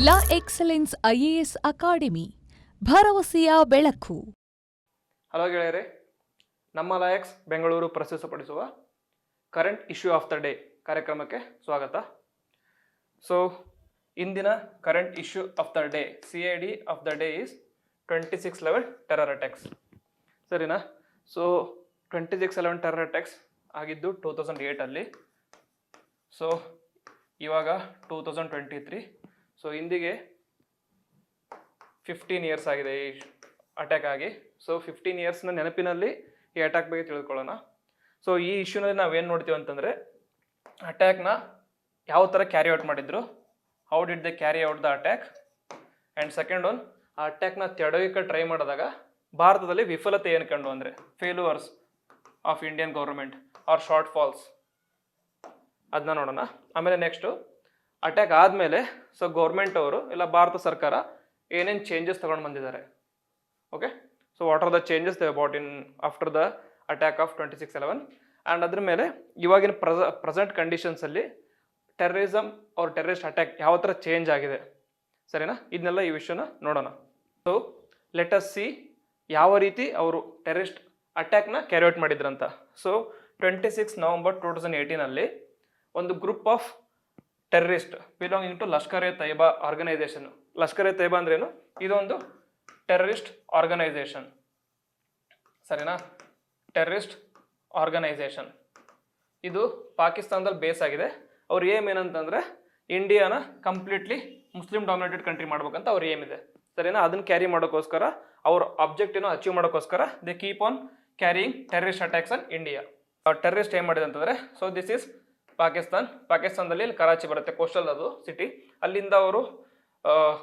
ಲಾ excellence IAS academy ಭರವಸೆಯ ಬೆಳಕು. Hello ಗೆಳೆಯರೆ, ನಮ್ಮ ಲಾಯಕ್ಸ್ ಬೆಂಗಳೂರು ಪ್ರಸ್ತುತಪಡಿಸುವ current issue of the day ಕಾರ್ಯಕ್ರಮಕ್ಕೆ ಸ್ವಾಗತ. ಸೊ ಇಂದಿನ current issue of the day CID of the day is 26/11 terror attacks. ಸರಿನಾ? ಸೊ 26/11 ಟೆರರ್ ಅಟ್ಯಾಕ್ಸ್ ಆಗಿದ್ದು 2008 ಸೊ ಇವಾಗ 2023. ಸೊ ಇಂದಿಗೆ 15 ಇಯರ್ಸ್ ಆಗಿದೆ ಈ ಅಟ್ಯಾಕ್ ಆಗಿ. ಸೊ 15 ಇಯರ್ಸ್ನ ನೆನಪಿನಲ್ಲಿ ಈ ಅಟ್ಯಾಕ್ ಬಗ್ಗೆ ತಿಳ್ಕೊಳ್ಳೋಣ. ಸೊ ಈ ಇಶ್ಯೂನಲ್ಲಿ ನಾವೇನು ನೋಡ್ತೀವಿ ಅಂತಂದರೆ, ಅಟ್ಯಾಕ್ನ ಯಾವ ಥರ ಕ್ಯಾರಿ ಔಟ್ ಮಾಡಿದ್ರು, how did they carry out the attack, and second one, ಆ ಅಟ್ಯಾಕ್ನ ತಡೆಯೋಕೆ ಟ್ರೈ ಮಾಡಿದಾಗ ಭಾರತದಲ್ಲಿ ವಿಫಲತೆ ಏನು ಕಂಡು ಅಂದರೆ failures of Indian government are shortfalls, ಅದನ್ನ ನೋಡೋಣ. ಆಮೇಲೆ ನೆಕ್ಸ್ಟು ಅಟ್ಯಾಕ್ ಆದಮೇಲೆ ಸೊ ಗೌರ್ಮೆಂಟ್ ಅವರು ಇಲ್ಲ ಭಾರತ ಸರ್ಕಾರ ಏನೇನು ಚೇಂಜಸ್ ತಗೊಂಡು ಬಂದಿದ್ದಾರೆ. Okay, so what are the changes they about in after the attack of 26/11 and ಅದ್ರ ಮೇಲೆ ಇವಾಗಿನ ಪ್ರೆಸೆಂಟ್ ಕಂಡೀಷನ್ಸಲ್ಲಿ ಟೆರರಿಸಮ್ ಅವ್ರ ಟೆರರಿಸ್ಟ್ ಅಟ್ಯಾಕ್ ಯಾವ ಥರ ಚೇಂಜ್ ಆಗಿದೆ. ಸರಿನಾ? ಇದನ್ನೆಲ್ಲ ಈ ವಿಷಯನ ನೋಡೋಣ. ಸೊ ಲೆಟ್ ಅಸ್ ಸಿ ಯಾವ ರೀತಿ ಅವರು ಟೆರರಿಸ್ಟ್ ಅಟ್ಯಾಕ್ನ ಕ್ಯಾರಿ ಔಟ್ ಮಾಡಿದ್ರಂತ. ಸೊ 26 ನವಂಬರ್ 2018 ಒಂದು group of terrorist belonging to Lashkar-e-Taiba organisation. Lashkar-e-Taiba ಅಂದ್ರೇನು? ಇದೊಂದು ಟೆರರಿಸ್ಟ್ ಆರ್ಗನೈಸೇಷನ್. ಸರಿನಾ? ಟೆರರಿಸ್ಟ್ ಆರ್ಗನೈಸೇಷನ್ ಇದು ಪಾಕಿಸ್ತಾನದಲ್ಲಿ ಬೇಸ್ ಆಗಿದೆ. ಅವ್ರ ಏಮ್ ಏನಂತಂದರೆ ಇಂಡಿಯಾನ ಕಂಪ್ಲೀಟ್ಲಿ ಮುಸ್ಲಿಂ ಡಾಮಿನೇಟೆಡ್ ಕಂಟ್ರಿ ಮಾಡ್ಬೇಕಂತ ಅವ್ರ ಏಮ್ ಇದೆ. ಸರಿನಾ? ಅದನ್ನ ಕ್ಯಾರಿ ಮಾಡೋಕ್ಕೋಸ್ಕರ ಅವ್ರ ಆಬ್ಜೆಕ್ಟಿವ್ನ ಅಚೀವ್ ಮಾಡೋಕ್ಕೋಸ್ಕರ they keep on carrying terrorist attacks on India. Terrorist ಏನ್ ಮಾಡಿದೆ ಅಂತಂದರೆ, ಸೊ ದಿಸ್ ಈಸ್ ಪಾಕಿಸ್ತಾನದಲ್ಲಿ ಕರಾಚಿ ಬರುತ್ತೆ, ಕೋಸ್ಟಲ್ ಅದು ಸಿಟಿ. ಅಲ್ಲಿಂದ ಅವರು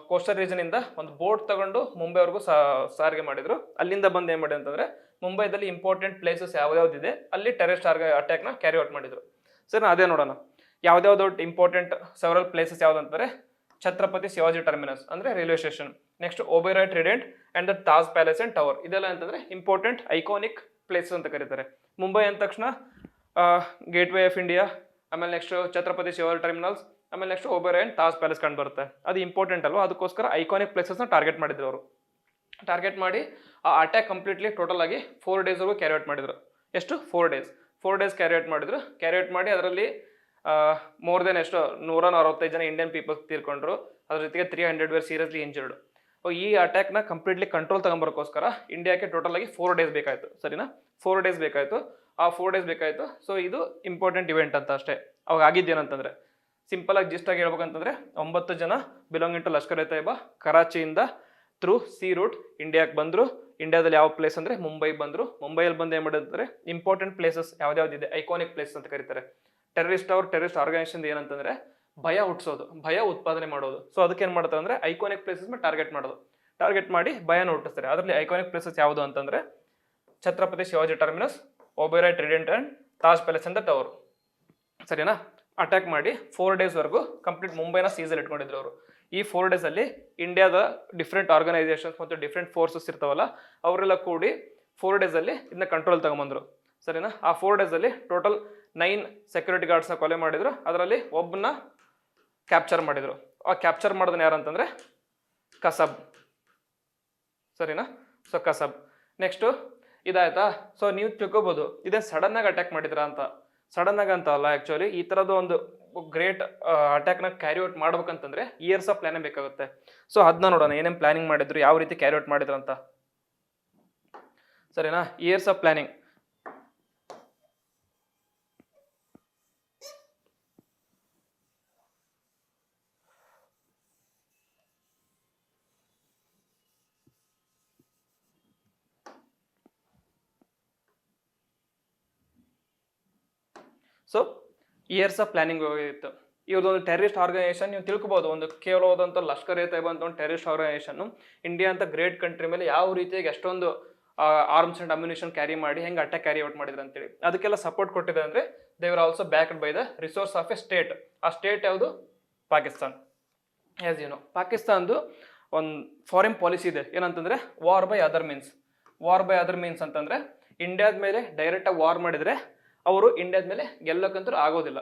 ಕೋಸ್ಟಲ್ ರೀಜನಿಂದ ಒಂದು ಬೋಟ್ ತಗೊಂಡು ಮುಂಬೈವರೆಗೂ ಸಾರಿಗೆ ಮಾಡಿದ್ರು. ಅಲ್ಲಿಂದ ಬಂದು ಏನು ಮಾಡಿದೆ ಅಂತಂದರೆ, ಮುಂಬೈದಲ್ಲಿ ಇಂಪಾರ್ಟೆಂಟ್ ಪ್ಲೇಸಸ್ ಯಾವ್ಯಾವ್ದಿದೆ ಅಲ್ಲಿ ಟೆರರಿಸ್ಟ್ ಅಟ್ಯಾಕ್ನ ಕ್ಯಾರಿ ಔಟ್ ಮಾಡಿದ್ರು. ಸರಿ, ಅದೇ ನೋಡೋಣ. ಯಾವ್ದಾವ್ದು ಇಂಪಾರ್ಟೆಂಟ್ ಸೆವರಲ್ ಪ್ಲೇಸಸ್ ಯಾವ್ದಂತಾರೆ, ಛತ್ರಪತಿ ಶಿವಾಜಿ ಟರ್ಮಿನಸ್ ಅಂದರೆ railway station, next Oberoi Trident and the Taj palace and tower. ಇದೆಲ್ಲ ಅಂತಂದರೆ ಇಂಪಾರ್ಟೆಂಟ್ ಐಕಾನಿಕ್ ಪ್ಲೇಸಸ್ ಅಂತ ಕರೀತಾರೆ. ಮುಂಬೈ ಅಂದ ತಕ್ಷಣ ಗೇಟ್ ವೇ ಆಫ್ ಇಂಡಿಯಾ, ಆಮೇಲೆ ನೆಕ್ಸ್ಟ್ ಛತ್ರಪತಿ ಶಿವಾಜಿ ಟರ್ಮಿನಲ್ಸ್, ಆಮೇಲೆ next Oberoi and Taj palace ಕಂಡು ಬರುತ್ತೆ. ಅದು ಇಂಪಾರ್ಟೆಂಟ್ ಅಲ್ವಾ, ಅದಕ್ಕೋಸ್ಕರ ಐಕಾನಿಕ್ ಪ್ಲೇಸಸ್ನ ಟಾರ್ಗೆಟ್ ಮಾಡಿದ್ರು ಅವರು. ಟಾರ್ಗೆಟ್ ಮಾಡಿ ಆ ಅಟ್ಯಾಕ್ ಕಂಪ್ಲೀಟ್ಲಿ ಟೋಟಲ್ ಆಗಿ 4 ಡೇಸ್ವರೆಗೂ ಕ್ಯಾರಿ ಔಟ್ ಮಾಡಿದ್ರು. ಎಷ್ಟು? 4 ಡೇಸ್ ಕ್ಯಾರಿ ಔಟ್ ಮಾಡಿದ್ರು. ಕ್ಯಾರಿ ಔಟ್ ಮಾಡಿ ಅದರಲ್ಲಿ ಮೋರ್ ದೆನ್ ಎಷ್ಟು 145 ಜನ ಇಂಡಿಯನ್ ಪೀಪಲ್ಸ್ ತೀರ್ಕೊಂಡ್ರು. ಅದ್ರ ಜೊತೆಗೆ 300 ವೇರ್ ಸೀರಿಯಸ್ಲಿ ಇಂಜರ್ಡ್. ಈ ಅಟ್ಯಾಕ್ನ ಕಂಪ್ಲೀಟ್ಲಿ ಕಂಟ್ರೋಲ್ ತಗೊಂಬರೋಕ್ಕೋಸ್ಕರ ಇಂಡಿಯಾಕ್ಕೆ ಟೋಟಲ್ ಆಗಿ 4 ಡೇಸ್ ಬೇಕಾಯಿತು. ಸರಿನಾ? 4 ಡೇಸ್ ಬೇಕಾಯಿತು. ಆ 4 ಡೇಸ್ ಬೇಕಾಯಿತು. ಸೊ ಇದು ಇಂಪಾರ್ಟೆಂಟ್ ಇವೆಂಟ್ ಅಂತ ಅಷ್ಟೇ. ಅವಾಗ ಆಗಿದ್ದೇನಂತಂದರೆ, ಸಿಂಪಲ್ ಆಗಿ ಜಿಸ್ಟ್ ಆಗಿ ಹೇಳ್ಬೇಕಂತಂದರೆ, 9 ಜನ ಬಿಲಾಂಗಿಂಗ್ ಟು ಲಷ್ಕರ್-ಎ-ತಯ್ಯಬಾ ಕರಾಚಿಯಿಂದ ಥ್ರೂ ಸಿ ರೂಟ್ ಇಂಡಿಯಾಕ್ಕೆ ಬಂದರು. ಇಂಡಿಯಾದಲ್ಲಿ ಯಾವ ಪ್ಲೇಸ್ ಅಂದರೆ ಮುಂಬೈ ಬಂದರು. ಮುಂಬೈಯಲ್ಲಿ ಬಂದು ಏನು ಮಾಡಿದ್ರೆ, ಇಂಪಾರ್ಟೆಂಟ್ ಪ್ಲೇಸಸ್ ಯಾವ್ದಾವ್ದಿದೆ ಐಕಾನಿಕ್ ಪ್ಲೇಸಸ್ ಅಂತ ಕರೀತಾರೆ. ಟೆರರಿಸ್ಟ್ ಆರ್ಗನೈಸೇಷನ್ ಏನಂತಂದರೆ ಭಯ ಹುಟ್ಟಿಸೋದು, ಭಯ ಉತ್ಪಾದನೆ ಮಾಡೋದು. ಸೊ ಅದಕ್ಕೆ ಏನು ಮಾಡ್ತಾರೆ ಅಂದರೆ ಐಕಾನಿಕ್ ಪ್ಲೇಸಸ್ ಮೇಲೆ ಟಾರ್ಗೆಟ್ ಮಾಡಿ ಭಯನ ಹುಟ್ಟಿಸ್ತಾರೆ. ಅದರಲ್ಲಿ ಐಕಾನಿಕ್ ಪ್ಲೇಸಸ್ ಯಾವುದು ಅಂತಂದರೆ Chhatrapati Shivaji terminus, Oberoi Trident and Taj palace ಅಂತ ಟವರ್. ಸರಿನಾ? ಅಟ್ಯಾಕ್ ಮಾಡಿ 4 ಡೇಸ್ವರೆಗೂ ಕಂಪ್ಲೀಟ್ ಮುಂಬೈನ ಸೀಸಲ್ಲಿ ಇಟ್ಕೊಂಡಿದ್ರು ಅವರು. ಈ 4 ಡೇಸಲ್ಲಿ ಇಂಡಿಯಾದ ಡಿಫ್ರೆಂಟ್ ಆರ್ಗನೈಸೇಷನ್ಸ್ ಮತ್ತು ಡಿಫ್ರೆಂಟ್ ಫೋರ್ಸಸ್ ಇರ್ತಾವಲ್ಲ, ಅವರೆಲ್ಲ ಕೂಡಿ 4 ಡೇಸಲ್ಲಿ ಇದನ್ನ ಕಂಟ್ರೋಲ್ ತಗೊಂಬಂದರು. ಸರಿನಾ? ಆ 4 ಡೇಸಲ್ಲಿ ಟೋಟಲ್ 9 ಸೆಕ್ಯೂರಿಟಿ ಗಾರ್ಡ್ಸ್ನ ಕೊಲೆ ಮಾಡಿದ್ರು. ಅದರಲ್ಲಿ ಒಬ್ಬನ ಕ್ಯಾಪ್ಚರ್ ಮಾಡಿದರು. ಆ ಕ್ಯಾಪ್ಚರ್ ಮಾಡೋದನ್ನ ಯಾರಂತಂದರೆ ಕಸಬ್. ಸರಿನಾ? ಸೊ ಕಸಬ್. ನೆಕ್ಸ್ಟು ಇದಾಯ್ತಾ? ಸೊ ನೀವು ತಿಳ್ಕೊಬೋದು ಇದೇನು ಸಡನ್ನಾಗಿ ಅಟ್ಯಾಕ್ ಮಾಡಿದ್ರ ಅಂತ. ಸಡನ್ನಾಗಿ ಅಂತ ಅಲ್ಲ, ಆ್ಯಕ್ಚುಲಿ ಈ ಥರದ್ದು ಒಂದು ಗ್ರೇಟ್ ಅಟ್ಯಾಕ್ನ ಕ್ಯಾರಿ ಔಟ್ ಮಾಡ್ಬೇಕಂತಂದ್ರೆ ಇಯರ್ಸ್ ಆಫ್ ಪ್ಲಾನೇ ಬೇಕಾಗುತ್ತೆ. ಸೊ ಅದನ್ನ ನೋಡೋಣ, ಏನೇನು ಪ್ಲಾನಿಂಗ್ ಮಾಡಿದ್ರು, ಯಾವ ರೀತಿ ಕ್ಯಾರಿ ಔಟ್ ಮಾಡಿದ್ರು ಅಂತ. ಸರಿನಾ? Years of planning. So years of planning ಹೋಗಿತ್ತು. ಇವ್ರದೊಂದು ಟೆರರಿಸ್ಟ್ ಆರ್ಗನೈಸೇಷನ್ ನೀವು ತಿಳ್ಕೊಬೋದು. ಒಂದು ಕೇವಲವಾದಂಥ ಲಷ್ಕರ್-ಎ-ತಯ್ಯಬಾ ಅಂತ ಒಂದು ಟೆರರಿಸ್ಟ್ ಆರ್ಗನೈಸೇಷನ್ ಇಂಡಿಯಾ ಅಂತ ಗ್ರೇಟ್ ಕಂಟ್ರಿ ಮೇಲೆ ಯಾವ ರೀತಿಯಾಗಿ ಎಷ್ಟೊಂದು ಆರ್ಮ್ಸ್ ಆ್ಯಂಡ್ ಅಮ್ಯುನಿಷನ್ ಕ್ಯಾರಿ ಮಾಡಿ ಹೆಂಗೆ ಅಟ್ಯಾಕ್ ಕ್ಯಾರಿ ಔಟ್ ಮಾಡಿದ್ರು ಅಂತೇಳಿ ಅದಕ್ಕೆಲ್ಲ ಸಪೋರ್ಟ್ ಕೊಟ್ಟಿದೆ. ಅಂದರೆ they are also backed by the resource of a state. ಆ ಸ್ಟೇಟ್ ಯಾವುದು? ಪಾಕಿಸ್ತಾನ್. ಆ್ಯಸ್ ಯು ನೋ, ಪಾಕಿಸ್ತಾನದು ಒಂದು ಫಾರಿನ್ ಪಾಲಿಸಿ ಇದೆ, ಏನಂತಂದರೆ ವಾರ್ ಬೈ ಅದರ್ ಮೀನ್ಸ್ ಅಂತಂದರೆ ಇಂಡಿಯಾದ ಮೇಲೆ ಡೈರೆಕ್ಟಾಗಿ ವಾರ್ ಮಾಡಿದರೆ ಅವರು ಇಂಡಿಯಾದ ಮೇಲೆ ಗೆಲ್ಲಕ್ಕಂತೂ ಆಗೋದಿಲ್ಲ.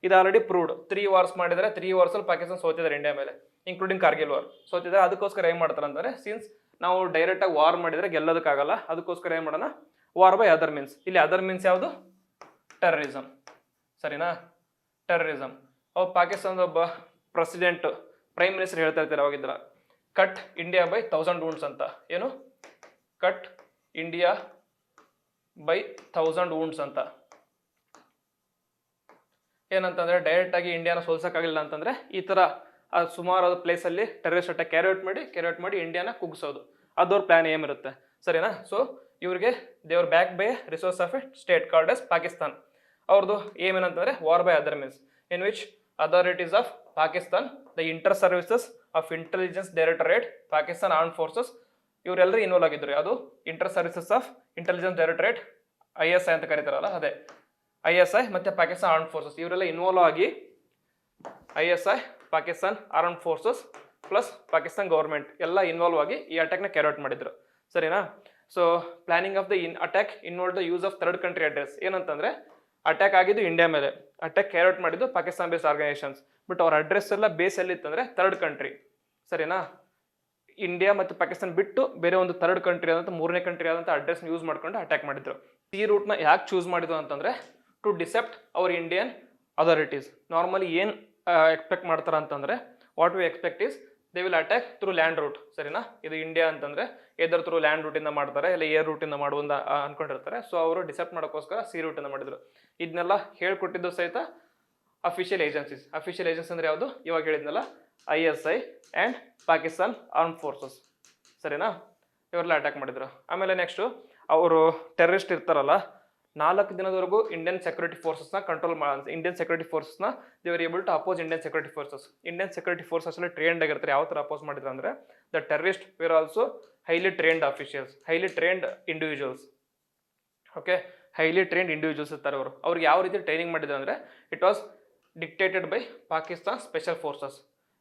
ಇದು ಆಲ್ರೆಡಿ ಪ್ರೂವ್ಡ್ 3 ವಾರ್ಸ್ ಮಾಡಿದರೆ 3 ವಾರ್ಸಲ್ಲಿ ಪಾಕಿಸ್ತಾನ ಸೋತಿದ್ದಾರೆ ಇಂಡಿಯಾ ಮೇಲೆ, ಇನ್ಕ್ಲೂಡಿಂಗ್ ಕಾರ್ಗಿಲ್ ವಾರ್ ಸೋತಿದ್ದಾರೆ. ಅದಕ್ಕೋಸ್ಕರ ಏನು ಮಾಡ್ತಾರೆ ಅಂದರೆ, ಸಿನ್ಸ್ ನಾವು ಡೈರೆಕ್ಟಾಗಿ ವಾರ್ ಮಾಡಿದರೆ ಗೆಲ್ಲೋದಕ್ಕಾಗಲ್ಲ, ಅದಕ್ಕೋಸ್ಕರ ಏನು ಮಾಡೋಣ, ವಾರ್ ಬೈ ಅದರ್ ಮೀನ್ಸ್. ಇಲ್ಲಿ ಅದರ್ ಮೀನ್ಸ್ ಯಾವುದು, ಟೆರರಿಸಮ್. ಸರಿನಾ, ಟೆರರಿಸಮ್. ಪಾಕಿಸ್ತಾನದ ಒಬ್ಬ ಪ್ರೆಸಿಡೆಂಟ್, ಪ್ರೈಮ್ ಮಿನಿಸ್ಟರ್ ಹೇಳ್ತಾ ಇರ್ತಾರೆ ಅವಾಗಿದ್ರ, ಕಟ್ ಇಂಡಿಯಾ ಬೈ 1000 wounds ಅಂತ. ಏನು, ಕಟ್ ಇಂಡಿಯಾ ಬೈ 1000 wounds ಅಂತ. ಏನಂತಂದ್ರೆ ಡೈರೆಕ್ಟ್ ಆಗಿ ಇಂಡಿಯಾನ ಸೋಲ್ಸಕ್ಕಾಗಿಲ್ಲ ಅಂತಂದ್ರೆ ಈ ತರ ಸುಮಾರು ಪ್ಲೇಸಲ್ಲಿ ಟೆರರಿಸ್ಟ್ ಅಟ್ಯಾಕ್ ಕ್ಯಾರಿ ಔಟ್ ಮಾಡಿ ಇಂಡಿಯಾನ ಕುಗ್ಸೋದು, ಅದವ್ರ ಪ್ಲಾನ್ ಏಮ್ ಇರುತ್ತೆ. ಸರಿನಾ. ಸೊ ಇವ್ರಿಗೆ they were back by resource of a state called as Pakistan. ಅವ್ರದ್ದು ಏನೇನಂತಂದ್ರೆ war by other means in which authorities of Pakistan, the inter services of intelligence directorate, Pakistan arm forces, ಇವರೆಲ್ಲರೂ involve ಆಗಿದ್ರು. ಯಾವುದು, inter services of intelligence directorate, ISI ಅಂತ ಕರೀತಾರಲ್ಲ ಅದೇ, ISI ಮತ್ತೆ Pakistan arm forces ಇವರೆಲ್ಲ ಇನ್ವಾಲ್ವ್ ಆಗಿ, ISI, Pakistan arm forces plus Pakistan government ಎಲ್ಲ ಇನ್ವಾಲ್ವ್ ಆಗಿ ಈ ಅಟ್ಯಾಕ್ನ ಕ್ಯಾರಿ ಔಟ್ ಮಾಡಿದ್ರು. ಸರಿನಾ. So planning of the attack involve the use of third country address. ಏನಂತಂದ್ರೆ ಅಟ್ಯಾಕ್ ಆಗಿದ್ದು ಇಂಡಿಯಾ ಮೇಲೆ, ಅಟ್ಯಾಕ್ ಕ್ಯಾರಿ ಔಟ್ ಮಾಡಿದ್ದು ಪಾಕಿಸ್ತಾನ್ ಬೇಸ್ಡ್ ಆರ್ಗನೈಸೇಷನ್ಸ್, ಬಟ್ ಅವ್ರ ಅಡ್ರೆಸ್ ಎಲ್ಲ ಬೇಸ್ ಎಲ್ಲಿತ್ತಂದ್ರೆ ಥರ್ಡ್ ಕಂಟ್ರಿ. ಸರಿನಾ. ಇಂಡಿಯಾ ಮತ್ತು ಪಾಕಿಸ್ತಾನ ಬಿಟ್ಟು ಬೇರೆ ಒಂದು ಥರ್ಡ್ ಕಂಟ್ರಿ ಆದಂಥ, ಮೂರನೇ ಕಂಟ್ರಿ ಆದಂಥ ಅಡ್ರೆಸ್ ಯೂಸ್ ಮಾಡ್ಕೊಂಡು ಅಟ್ಯಾಕ್ ಮಾಡಿದ್ರು. ಈ ರೂಟ್ನ ಯಾಕೆ ಚೂಸ್ ಮಾಡಿದ್ರು ಅಂತಂದ್ರೆ to deceive our Indian authorities. Normally ಏನು ಎಕ್ಸ್ಪೆಕ್ಟ್ ಮಾಡ್ತಾರೆ ಅಂತಂದ್ರೆ, what we expect is they will attack through land route. ಸರಿನಾ. ಇದು ಇಂಡಿಯಾ ಅಂತಂದ್ರೆ ಎದರ್ ಥ್ರೂ ಲ್ಯಾಂಡ್ ರೂಟಿಂದ ಮಾಡ್ತಾರೆ, ಇಲ್ಲ ಏರ್ ರೂಟಿಂದ ಮಾಡುವಂತ ಅನ್ಕೊಂಡಿರ್ತಾರೆ. ಸೊ ಅವರು ಡಿಸೆಪ್ಟ್ ಮಾಡೋಕ್ಕೋಸ್ಕರ ಸಿ ರೂಟಿಂದ ಮಾಡಿದ್ರು. ಇದನ್ನೆಲ್ಲ ಹೇಳ್ಕೊಟ್ಟಿದ್ದು ಸಹಿತ ಅಫಿಷಿಯಲ್ ಏಜೆನ್ಸೀಸ್. ಅಫಿಷಿಯಲ್ ಏಜೆನ್ಸಿ ಅಂದ್ರೆ ಯಾವುದು, ಇವಾಗ ಹೇಳಿದ್ನಲ್ಲ, ISI and Pakistan arm forces. ಸರಿನಾ. ಇವರೆಲ್ಲ ಅಟ್ಯಾಕ್ ಮಾಡಿದ್ರು. ಆಮೇಲೆ ನೆಕ್ಸ್ಟು ಅವರು ಟೆರರಿಸ್ಟ್ ಇರ್ತಾರಲ್ಲ, 4 ದಿನದವರೆಗೂ ಇಂಡಿಯನ್ ಸೆಕ್ಯೂರಿಟಿ ಫೋರ್ಸಸ್ನ ಕಂಟ್ರೋಲ್ ಇಂಡಿಯನ್ ಸೆಕ್ಯೂರಿಟಿ ಫೋರ್ಸಸ್ನ they were able to oppose Indian security forces. Indian security forces ಅಲ್ಲಿ ಟ್ರೈನ್ಡ್ ಆಗಿರ್ತಾರೆ. ಯಾವ ಥರ ಅಪೋಸ್ ಮಾಡಿದ್ರು ಅಂದರೆ, the terrorist were also highly trained officials, highly trained individuals. Okay, highly trained individuals ಇರ್ತಾರೆ ಅವರು. ಅವ್ರಿಗೆ ಯಾವ ರೀತಿ ಟ್ರೈನಿಂಗ್ ಮಾಡಿದ್ರು ಅಂದರೆ, it was dictated by Pakistan special forces.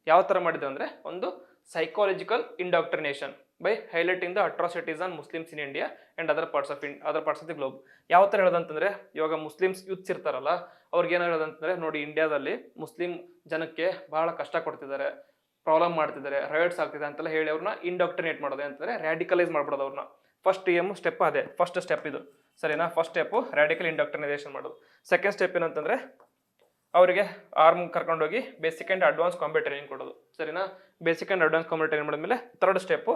ಯಾವ ಥರ ಮಾಡಿದ್ರು ಅಂದರೆ, ಒಂದು psychological indoctrination by highlighting the atrocities on Muslims in India and other parts of the globe. ಯಾವ ಥರ ಹೇಳೋದಂತಂದ್ರೆ, ಇವಾಗ ಮುಸ್ಲಿಮ್ಸ್ ಯೂತ್ಸ್ ಇರ್ತಾರಲ್ಲ, ಅವ್ರಿಗೆ ಏನು ಹೇಳೋದಂತಂದ್ರೆ, ನೋಡಿ ಇಂಡಿಯಾದಲ್ಲಿ ಮುಸ್ಲಿಂ ಜನಕ್ಕೆ ಬಹಳ ಕಷ್ಟ ಕೊಡ್ತಿದ್ದಾರೆ, ಪ್ರಾಬ್ಲಮ್ ಮಾಡ್ತಿದ್ದಾರೆ, ರೈಟ್ಸ್ ಆಗ್ತಿದೆ ಅಂತೆಲ್ಲ ಹೇಳಿ ಅವ್ರನ್ನ ಇಂಡಾಕ್ಟ್ರಿನೇಟ್ ಮಾಡೋದು ಅಂತಂದ್ರೆ ರ್ಯಾಡಿಕಲೈಸ್ ಮಾಡ್ಬಿಡೋದು ಅವ್ರನ್ನ. ಫಸ್ಟ್ ಸ್ಟೆಪ್ ಅದೇ, ಫಸ್ಟ್ ಸ್ಟೆಪ್ ಇದು. ಸರಿನಾ. ಫಸ್ಟ್ ಸ್ಟೆಪ್ಪು ರ್ಯಾಡಿಕಲ್ ಇಂಡಾಕ್ಟ್ರಿನೇಷನ್ ಮಾಡೋದು. ಸೆಕೆಂಡ್ ಸ್ಟೆಪ್ ಏನಂತಂದ್ರೆ, ಅವರಿಗೆ ಆರ್ಮ್ ಕರ್ಕೊಂಡೋಗಿ basic and advance combat training ಕೊಡೋದು. ಸರಿನಾ. Basic and advance combat training ಮಾಡಿದ್ಮೇಲೆ third step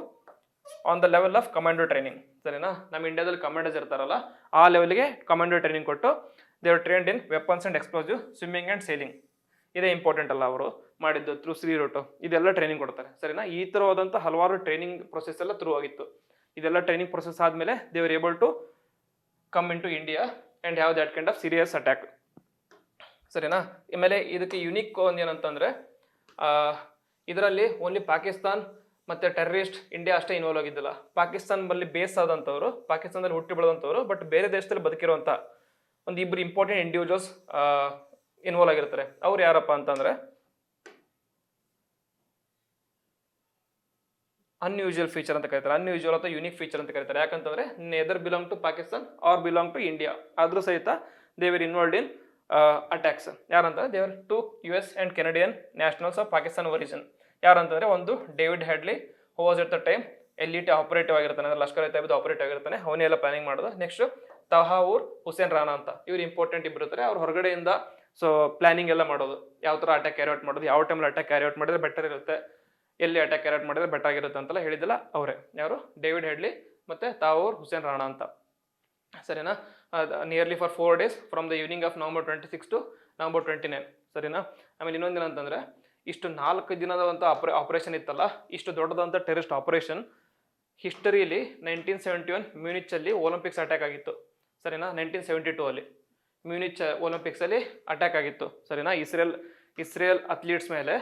on the level of commando training. ಸರಿನಾ. ನಮ್ಮ ಇಂಡಿಯಾದಲ್ಲಿ ಕಮಾಂಡೋಸ್ ಇರ್ತಾರಲ್ಲ, ಆ ಲೆವೆಲ್ಗೆ ಕಮಾಂಡೋ ಟ್ರೈನಿಂಗ್ ಕೊಟ್ಟು they are trained in weapons and explosive, swimming and sailing. ಇದೇ ಇಂಪಾರ್ಟೆಂಟ್ ಅಲ್ಲ ಅವರು ಮಾಡಿದ್ದು, ಥ್ರೂ ಸಿ ರೂಟು ಇದೆಲ್ಲ ಟ್ರೈನಿಂಗ್ ಕೊಡ್ತಾರೆ. ಸರಿನಾ. ಈ ಥರವಾದಂಥ ಹಲವಾರು ಟ್ರೈನಿಂಗ್ ಪ್ರೊಸೆಸ್ ಎಲ್ಲ ಥ್ರೂ ಆಗಿತ್ತು. ಇದೆಲ್ಲ ಟ್ರೈನಿಂಗ್ ಪ್ರೊಸೆಸ್ ಆದಮೇಲೆ they were able to come in to India and have that kind of serious attack. ಸರಿನಾ. ಆಮೇಲೆ ಇದಕ್ಕೆ ಯುನಿಕ್ ಒಂದು ಏನಂತಂದರೆ, ಇದರಲ್ಲಿ ಓನ್ಲಿ ಪಾಕಿಸ್ತಾನ್ ಮತ್ತು ಟೆರರಿಸ್ಟ್ ಇಂಡಿಯಾ ಅಷ್ಟೇ ಇನ್ವಾಲ್ವ್ ಆಗಿದ್ದಿಲ್ಲ. ಪಾಕಿಸ್ತಾನದಲ್ಲಿ ಬೇಸ್ ಆದಂಥವ್ರು, ಪಾಕಿಸ್ತಾನದಲ್ಲಿ ಹುಟ್ಟಿ ಬೆಳೆದಂಥವ್ರು, ಬಟ್ ಬೇರೆ ದೇಶದಲ್ಲಿ ಬದುಕಿರುವಂಥ ಒಂದು ಇಬ್ಬರು ಇಂಪಾರ್ಟೆಂಟ್ ಇಂಡಿವಿಜುವಲ್ಸ್ ಇನ್ವಾಲ್ವ್ ಆಗಿರ್ತಾರೆ. ಅವ್ರು ಯಾರಪ್ಪ ಅಂತಂದರೆ, ಅನ್ಯೂಜುವಲ್ ಫೀಚರ್ ಅಂತ ಕರೀತಾರೆ, ಅನ್ಯೂಜುವಲ್ ಅಥವಾ ಯುನಿಕ್ ಫೀಚರ್ ಅಂತ ಕರೀತಾರೆ. ಯಾಕಂತಂದ್ರೆ either belong to Pakistan or belong to India, ಆದ್ರೂ ಸಹಿತ they were involved in attacks. ಯಾರಂತಂದ್ರೆ there were 2 US and Canadian nationals of Pakistan origin. ಯಾರಂತಂದ್ರೆ ಒಂದು David Headley, who was at the time elite operative ಆಗಿರ್ತಾನೆ, ಅಂದ್ರೆ ಲಷ್ಕರ್ ಎ ತೈಬದ ಆಪರೇಟಿವ್ ಆಗಿರ್ತಾನೆ, ಅವನೇ ಎಲ್ಲ ಪ್ಲಾನಿಂಗ್ ಮಾಡೋದು. ನೆಕ್ಸ್ಟ್ ತಹಾವೂರ್ ಹುಸೇನ್ ರಾಣಾ ಅಂತ, ಇವ್ರು ಇಂಪಾರ್ಟೆಂಟ್ ಇಬ್ಬರು ಇರ್ತಾರೆ. ಅವ್ರು ಹೊರಗಡೆಯಿಂದ ಸೊ ಪ್ಲಾನಿಂಗ್ ಎಲ್ಲ ಮಾಡೋದು, ಯಾವ ಥರ ಅಟ್ಯಾಕ್ ಕ್ಯಾರಿ ಔಟ್ ಮಾಡೋದು, ಯಾವ ಟೈಮಲ್ಲಿ ಅಟ್ಯಾಕ್ ಕ್ಯಾರಿ ಔಟ್ ಮಾಡಿದ್ರೆ ಬೆಟರ್ ಇರುತ್ತೆ, ಎಲ್ಲಿ ಅಟ್ಯಾಕ್ ಕ್ಯಾರಿ ಔಟ್ ಮಾಡಿದ್ರೆ ಬೆಟರ್ ಆಗಿರುತ್ತೆ ಅಂತೆಲ್ಲ ಹೇಳಿದಿಲ್ಲ ಅವರೇ. ಯಾರು, ಡೇವಿಡ್ ಹೆಡ್ಲಿ ಮತ್ತೆ ತಹಾವೂರ್ ಹುಸೇನ್ ರಾಣಾ ಅಂತ. ಸರಿನಾ. Nearly for 4 days from the evening of November 26 to November 29. ಸರಿನಾ. ಆಮೇಲೆ ಇನ್ನೊಂದಿನ ಅಂತಂದ್ರೆ, ಇಷ್ಟು 4 ದಿನದಂಥ ಆಪರೇಷನ್ ಇತ್ತಲ್ಲ, ಇಷ್ಟು ದೊಡ್ಡದಂಥ ಟೆರರಿಸ್ಟ್ ಆಪರೇಷನ್ ಹಿಸ್ಟರಿಯಲ್ಲಿ 1971 ಮ್ಯೂನಿಚಲ್ಲಿ ಒಲಿಂಪಿಕ್ಸ್ ಅಟ್ಯಾಕ್ ಆಗಿತ್ತು. ಸರಿನಾ. 1972 ಅಲ್ಲಿ ಮ್ಯೂನಿಚ್ ಒಲಿಂಪಿಕ್ಸಲ್ಲಿ ಅಟ್ಯಾಕ್ ಆಗಿತ್ತು. ಸರಿನಾ. ಇಸ್ರೇಲ್ ಅಥ್ಲೀಟ್ಸ್ ಮೇಲೆ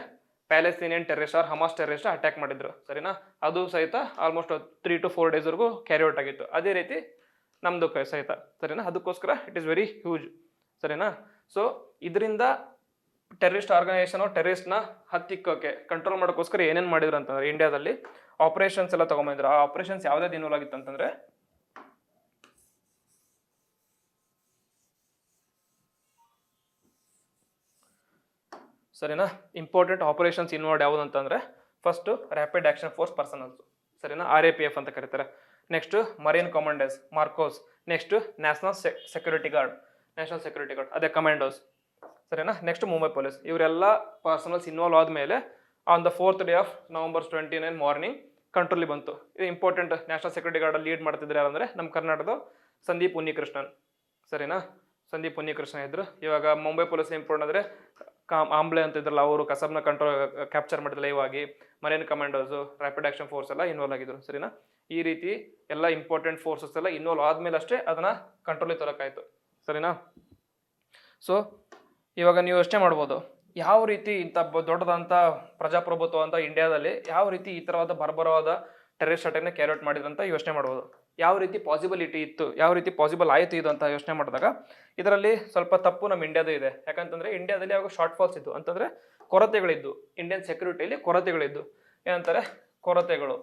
Palestinian terrorist or Hamas terrorist attack ಮಾಡಿದ್ರು. ಸರಿನಾ. ಅದು ಸಹಿತ ಆಲ್ಮೋಸ್ಟ್ 3 to 4 daysವರೆಗೂ ಕ್ಯಾರಿ ಔಟ್ ಆಗಿತ್ತು. ಅದೇ ರೀತಿ ನಮ್ದು ಸಹಿತ. ಸರಿನಾ. ಅದಕ್ಕೋಸ್ಕರ ಇಟ್ ಈಸ್ ವೆರಿ ಹ್ಯೂಜ್. ಸರಿನಾ. ಸೊ ಇದರಿಂದ ಟೆರರಿಸ್ಟ್ ಆರ್ಗನೈಸೇಷನ್ ಟೆರರಿಸ್ಟ್ನ ಹತ್ತಿಕ್ಕೋಕೆ ಕಂಟ್ರೋಲ್ ಮಾಡೋಕ್ಕೋಸ್ಕರ ಏನೇನು ಮಾಡಿದ್ರು ಅಂತಂದ್ರೆ, ಇಂಡಿಯಾದಲ್ಲಿ ಆಪರೇಷನ್ಸ್ ಎಲ್ಲ ತಗೊಂಬಂದ್ರು. ಆ ಆಪರೇಷನ್ಸ್ ಯಾವುದೇ ಇನ್ವಾಲ್ವ್ ಆಗಿತ್ತು ಅಂತಂದ್ರೆ, ಸರಿನಾ. ಇಂಪಾರ್ಟೆಂಟ್ ಆಪರೇಷನ್ಸ್ ಇನ್ವಾಲ್ವ್ ಯಾವುದು ಅಂತಂದರೆ first rapid action force personnels, ಸರಿನಾ, RAPF ಅಂತ ಕರೀತಾರೆ. Next marine commanders, MARCOS. Next national security guard ಅದೇ ಕಮಾಂಡೋಸ್, ಸರಿನಾ. Next Mumbai police. ಇವರೆಲ್ಲ ಪರ್ಸನಲ್ಸ್ ಇನ್ವಾಲ್ವ್ ಆದಮೇಲೆ on the 4th day of November 29 morning ಕಂಟ್ರೋಲಿಗೆ ಬಂತು. ಇದು important. National security guard lead ಮಾಡ್ತಿದ್ರೆ ಯಾರಂದರೆ ನಮ್ಮ ಕರ್ನಾಟಕದ ಸಂದೀಪ್ ಉನ್ನಿಕೃಷ್ಣನ್, ಸರಿನಾ. ಸಂದೀಪ್ ಉನ್ನಿಕೃಷ್ಣ ಇದ್ರು. ಇವಾಗ ಮುಂಬೈ ಪೊಲೀಸ್ ಇಂಪಾರ್ಟೆಂಟ್ ಅಂದರೆ ಆಂಬ್ಲೆ ಅಂತ ಇದ್ರಲ್ಲ, ಅವರು ಕಸಬ್ನ ಕ್ಯಾಪ್ಚರ್ ಮಾಡಿದ್ರು ಲೈವ್ ಆಗಿ. ಮರೀನ್ ಕಮಾಂಡೋಸು, ರ್ಯಾಪಿಡ್ ಆ್ಯಕ್ಷನ್ ಫೋರ್ಸ್ ಎಲ್ಲ ಇನ್ವಾಲ್ವ್ ಆಗಿದ್ರು, ಸರಿನಾ. ಈ ರೀತಿ ಎಲ್ಲ ಇಂಪಾರ್ಟೆಂಟ್ ಫೋರ್ಸಸ್ ಎಲ್ಲ ಇನ್ವಾಲ್ವ್ ಆದಮೇಲೆ ಅಷ್ಟೇ ಅದನ್ನು ಕಂಟ್ರೋಲಿಗೆ ತರೋಕ್ಕಾಯ್ತು, ಸರಿನಾ. ಸೊ ಇವಾಗ ನೀವು ಯೋಚನೆ ಮಾಡ್ಬೋದು, ಯಾವ ರೀತಿ ಇಂಥ ದೊಡ್ಡದಂಥ ಪ್ರಜಾಪ್ರಭುತ್ವ ಅಂತ ಇಂಡಿಯಾದಲ್ಲಿ ಯಾವ ರೀತಿ ಈ ಥರವಾದ ಬರ್ಬರವಾದ ಟೆರರಿಸ್ಟ್ ಅಟ್ಯಾಕ್ನ ಕ್ಯಾರಿ ಔಟ್ ಮಾಡಿದ್ರು ಅಂತ ಯೋಚನೆ ಮಾಡ್ಬೋದು. ಯಾವ ರೀತಿ ಪಾಸಿಬಿಲಿಟಿ ಇತ್ತು, ಯಾವ ರೀತಿ ಪಾಸಿಬಲ್ ಆಯಿತು ಇದು ಅಂತ ಯೋಚನೆ ಮಾಡಿದಾಗ ಇದರಲ್ಲಿ ಸ್ವಲ್ಪ ತಪ್ಪು ನಮ್ಮ ಇಂಡಿಯಾದ ಇದೆ. ಯಾಕಂತಂದರೆ ಇಂಡಿಯಾದಲ್ಲಿ ಯಾವಾಗ ಶಾರ್ಟ್ ಫಾಲ್ಸ್ ಇದ್ದು ಅಂತಂದರೆ ಕೊರತೆಗಳಿದ್ದು, ಇಂಡಿಯನ್ ಸೆಕ್ಯೂರಿಟಿಯಲ್ಲಿ ಕೊರತೆಗಳಿದ್ದು. ಏನಂತಾರೆ ಕೊರತೆಗಳು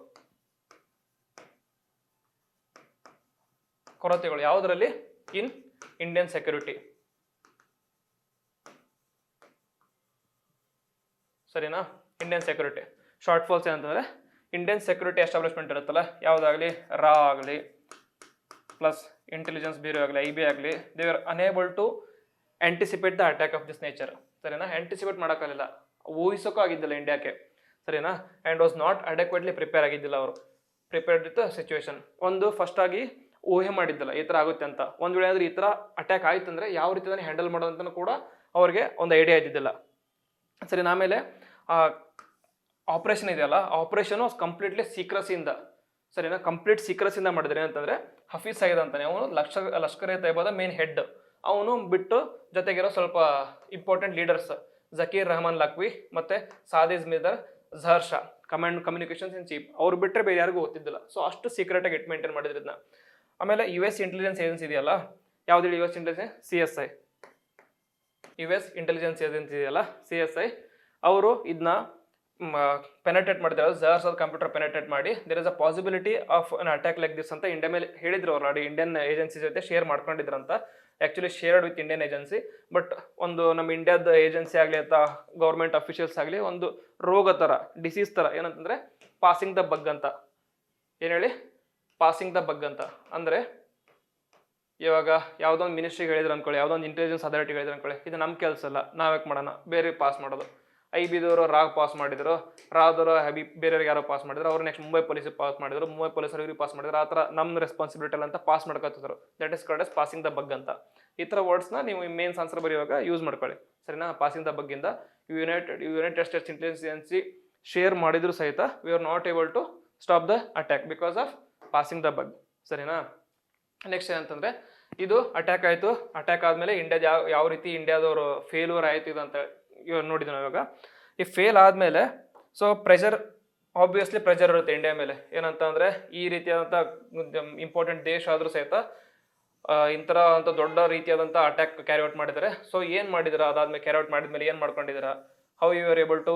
ಯಾವುದರಲ್ಲಿ? ಇನ್ ಇಂಡಿಯನ್ ಸೆಕ್ಯೂರಿಟಿ, ಸರಿನಾ. ಇಂಡಿಯನ್ ಸೆಕ್ಯೂರಿಟಿ ಶಾರ್ಟ್ ಫಾಲ್ಸ್ ಏನಂತಂದರೆ ಇಂಡಿಯನ್ ಸೆಕ್ಯೂರಿಟಿ ಎಸ್ಟಾಬ್ಲಿಷ್ಮೆಂಟ್ ಇರುತ್ತಲ್ಲ, ಯಾವುದಾಗಲಿ ರಾ ಆಗಲಿ ಪ್ಲಸ್ ಇಂಟೆಲಿಜೆನ್ಸ್ ಬ್ಯೂರೋ ಆಗಲಿ, IB ಆಗಲಿ, they are unable to anticipate the attack of this nature, ಸರಿನಾ. ಆಂಟಿಸಿಪೇಟ್ ಮಾಡೋಕ್ಕಾಗಲಿಲ್ಲ, ಊಹಿಸೋಕ್ಕೂ ಆಗಿದ್ದಿಲ್ಲ ಇಂಡಿಯಾಕ್ಕೆ, ಸರಿನಾ. And was not adequately prepare ಆಗಿದ್ದಿಲ್ಲ ಅವರು. Prepared with situation. ಒಂದು ಫಸ್ಟ್ ಆಗಿ ಊಹೆ ಮಾಡಿದ್ದಿಲ್ಲ ಈ ಥರ ಆಗುತ್ತೆ ಅಂತ. ಒಂದು ವೇಳೆ ಆದರೆ ಈ ಥರ ಅಟ್ಯಾಕ್ ಆಯ್ತು ಅಂದರೆ ಯಾವ ರೀತಿ ಅದನ್ನು ಹ್ಯಾಂಡಲ್ ಮಾಡೋದಂತನೂ ಕೂಡ ಅವ್ರಿಗೆ ಒಂದು ಐಡಿಯಾ ಇದ್ದಿದ್ದಿಲ್ಲ, ಸರಿನಾ. ಆಮೇಲೆ ಆಪರೇಷನ್ ಇದೆಯಲ್ಲ, ಆಪರೇಷನು ಕಂಪ್ಲೀಟ್ಲಿ ಸೀಕ್ರಸಿಯಿಂದ, ಸರಿನಾ, ಕಂಪ್ಲೀಟ್ ಸೀಕ್ರಸಿಯಿಂದ ಮಾಡಿದ್ರೆ ಏನಂತಂದರೆ ಹಫೀಜ್ ಸಯೀದ್ ಅಂತಾನೆ, ಅವನು ಲಷ್ಕರ್ ಎ ತಯ್ಯಬಾದ ಮೇನ್ ಹೆಡ್. ಅವನು ಬಿಟ್ಟು ಜೊತೆಗಿರೋ ಸ್ವಲ್ಪ ಇಂಪಾರ್ಟೆಂಟ್ ಲೀಡರ್ಸ್ ಜಕೀರ್ ರೆಹಮಾನ್ ಲಕ್ವಿ ಮತ್ತು ಸಾದಿಜ್ ಮಿದರ್ ಝಹರ್ ಶಾ, ಕಮ್ಯುನಿಕೇಷನ್ಸ್ ಇನ್ ಚೀಫ್, ಅವ್ರು ಬಿಟ್ಟರೆ ಬೇರೆ ಯಾರಿಗೂ ಗೊತ್ತಿದ್ದಿಲ್ಲ. ಸೊ ಅಷ್ಟು ಸೀಕ್ರೆಟಾಗಿ ಇಟ್ ಮೇಂಟೈನ್ ಮಾಡಿದ್ರು ಇದನ್ನ. ಆಮೇಲೆ US ಇಂಟೆಲಿಜೆನ್ಸ್ ಏಜೆನ್ಸಿ ಇದೆಯಲ್ಲ, ಯಾವ್ದು US intelligence? CSI, US intelligence agency ಇದೆಯಲ್ಲ CSI, ಅವರು ಇದನ್ನ ಪೆನೆಟ್ರೇಟ್ ಮಾಡಿದ್ದಾರೆ. ಝಹರ್ ಕಂಪ್ಯೂಟರ್ ಪೆನೆಟ್ರೇಟ್ ಮಾಡಿ there is a possibility of an attack like this ಅಂತ ಇಂಡಿಯಾ ಮೇಲೆ ಹೇಳಿದ್ರು. ಆಲ್ರೆಡಿ ಇಂಡಿಯನ್ ಏಜೆನ್ಸಿ ಜೊತೆ ಶೇರ್ ಮಾಡ್ಕೊಂಡಿದ್ರಂತ. Actually shared with Indian agency. But ಒಂದು ನಮ್ಮ ಇಂಡಿಯಾದ ಏಜೆನ್ಸಿ ಆಗಲಿ ಅಥವಾ ಗೌರ್ಮೆಂಟ್ ಅಫಿಷಿಯಲ್ಸ್ ಆಗಲಿ ಒಂದು ರೋಗ ಥರ, ಡಿಸೀಸ್ ಥರ, ಏನಂತಂದರೆ ಪಾಸಿಂಗ್ ದ ಬಗ್ ಅಂತ. ಏನು ಹೇಳಿ? ಪಾಸಿಂಗ್ ದ ಬಗ್ ಅಂತ ಅಂದರೆ ಇವಾಗ ಯಾವುದೋ ಒಂದು ಮಿನಿಸ್ಟ್ರಿಗೆ ಹೇಳಿದ್ರು ಅನ್ಕೊಳ್ಳಿ, ಯಾವುದೋ ಒಂದು ಇಂಟೆಲಿಜೆನ್ಸ್ ಅಥಾರಿಟಿಗೆ ಹೇಳಿದ್ರು ಅನ್ಕೊಳ್ಳಿ, ಇದು ನಮ್ಮ ಕೆಲಸ ಅಲ್ಲ, ನಾವ್ಯಾಕೆ ಮಾಡೋಣ, ಬೇರೆ ಪಾಸ್ ಮಾಡೋದು. IBದವರು ರಾಗ್ ಪಾಸ್ ಮಾಡಿದ್ರು, ರಾದವರು ಬೇರೆಯವ್ರಿಗೆ ಯಾರೋ ಪಾಸ್ ಮಾಡಿದ್ರು, ಅವ್ರು ನೆಕ್ಸ್ಟ್ ಮುಂಬೈ ಪೊಲೀಸಿಗೆ ಪಾಸ್ ಮಾಡಿದ್ರು, ಮುಂಬೈ ಪೊಲೀಸರು ಇವ್ರಿಗೆ ಪಾಸ್ ಮಾಡಿದ್ರು. ಆ ಥರ ನಮ್ಮ ರೆಸ್ಪಾನ್ಸಿಬಿಲಿಟಿ ಅಲ್ಲ ಅಂತ ಪಾಸ್ ಮಾಡ್ಕೊತಿದ್ರು. That is called as passing the buck ಅಂತ. ಈ ಥರ ವರ್ಡ್ಸ್ನ ನೀವು ಮೇನ್ಸ್ ಆನ್ಸರ್ ಬರೆಯುವಾಗ ಯೂಸ್ ಮಾಡ್ಕೊಳ್ಳಿ, ಸರಿನಾ. ಪಾಸಿಂಗ್ ದ ಬಗ್ಗಿಂದ ಯುನೈಟೆಡ್ ಸ್ಟೇಟ್ಸ್ ಇಂಟೆಲಿಜೆನ್ಸಿ ಶೇರ್ ಮಾಡಿದ್ರು ಸಹಿತ we are not able to stop the attack because of passing the buck, ಸರಿನಾ. ನೆಕ್ಸ್ಟ್ ಏನಂತಂದರೆ ಇದು ಅಟ್ಯಾಕ್ ಆಯಿತು. ಅಟ್ಯಾಕ್ ಆದಮೇಲೆ ಇಂಡಿಯಾ ಯಾವ ರೀತಿ ಇಂಡಿಯಾದವರು ಫೇಲ್ಯೂರ್ ಆಯಿತು ಇದು ಅಂತ ನೋಡಿದ್ವಿ ನಾವು ಇವಾಗ. ಈ ಫೇಲ್ ಆದಮೇಲೆ ಸೊ ಆಬ್ವಿಯಸ್ಲಿ ಪ್ರೆಷರ್ ಇರುತ್ತೆ ಇಂಡಿಯಾ ಮೇಲೆ. ಏನಂತ ಅಂದರೆ ಈ ರೀತಿಯಾದಂಥ ಇಂಪಾರ್ಟೆಂಟ್ ದೇಶ ಆದರೂ ಸಹಿತ ಇಂಥರ ಅಂತ ದೊಡ್ಡ ರೀತಿಯಾದಂಥ ಅಟ್ಯಾಕ್ ಕ್ಯಾರಿ ಔಟ್ ಮಾಡಿದ್ದಾರೆ. ಸೊ ಏನು ಮಾಡಿದ್ದೀರಾ ಅದಾದ್ಮೇಲೆ, ಕ್ಯಾರಿ ಔಟ್ ಮಾಡಿದ್ಮೇಲೆ ಏನು ಮಾಡ್ಕೊಂಡಿದ್ದೀರಾ, how you are able to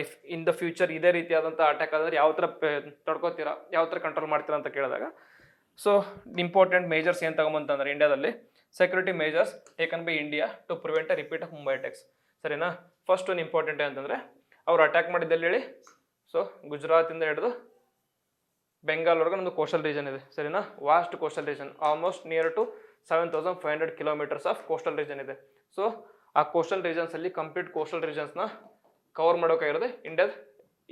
if in the future ಇದೇ ರೀತಿಯಾದಂಥ ಅಟ್ಯಾಕ್ ಆದರೆ ಯಾವ ಥರ ತಡ್ಕೋತೀರಾ, ಯಾವ ಥರ ಕಂಟ್ರೋಲ್ ಮಾಡ್ತೀರಾ ಅಂತ ಕೇಳಿದಾಗ ಸೊ ಇಂಪಾರ್ಟೆಂಟ್ ಮೇಜರ್ಸ್ ಏನು ತಗೊಂಬಂತಂದ್ರೆ ಇಂಡಿಯಾದಲ್ಲಿ security measures taken by India to prevent a repeat of Mumbai attacks, ಸರಿನಾ. ಫಸ್ಟ್ ಒಂದು ಇಂಪಾರ್ಟೆಂಟ್ ಅಂತಂದರೆ ಅವ್ರು ಅಟ್ಯಾಕ್ ಮಾಡಿದ್ದಲ್ಲಿ ಹೇಳಿ, ಸೊ ಗುಜರಾತಿಂದ ಹಿಡಿದು ಬೆಂಗಾಲ್ವರೆಗೂ ನಮ್ಮದು ಕೋಸ್ಟಲ್ ರೀಜನ್ ಇದೆ, ಸರಿನಾ. Vast coastal region, almost near to 7500 kilometres of coastal region ಇದೆ. ಸೊ ಆ ಕೋಸ್ಟಲ್ ರೀಜನ್ಸಲ್ಲಿ ಕಂಪ್ಲೀಟ್ ಕೋಸ್ಟಲ್ ರೀಜನ್ಸ್ನ ಕವರ್ ಮಾಡೋಕ್ಕಾಗಿರೋದು ಇಂಡಿಯಾದ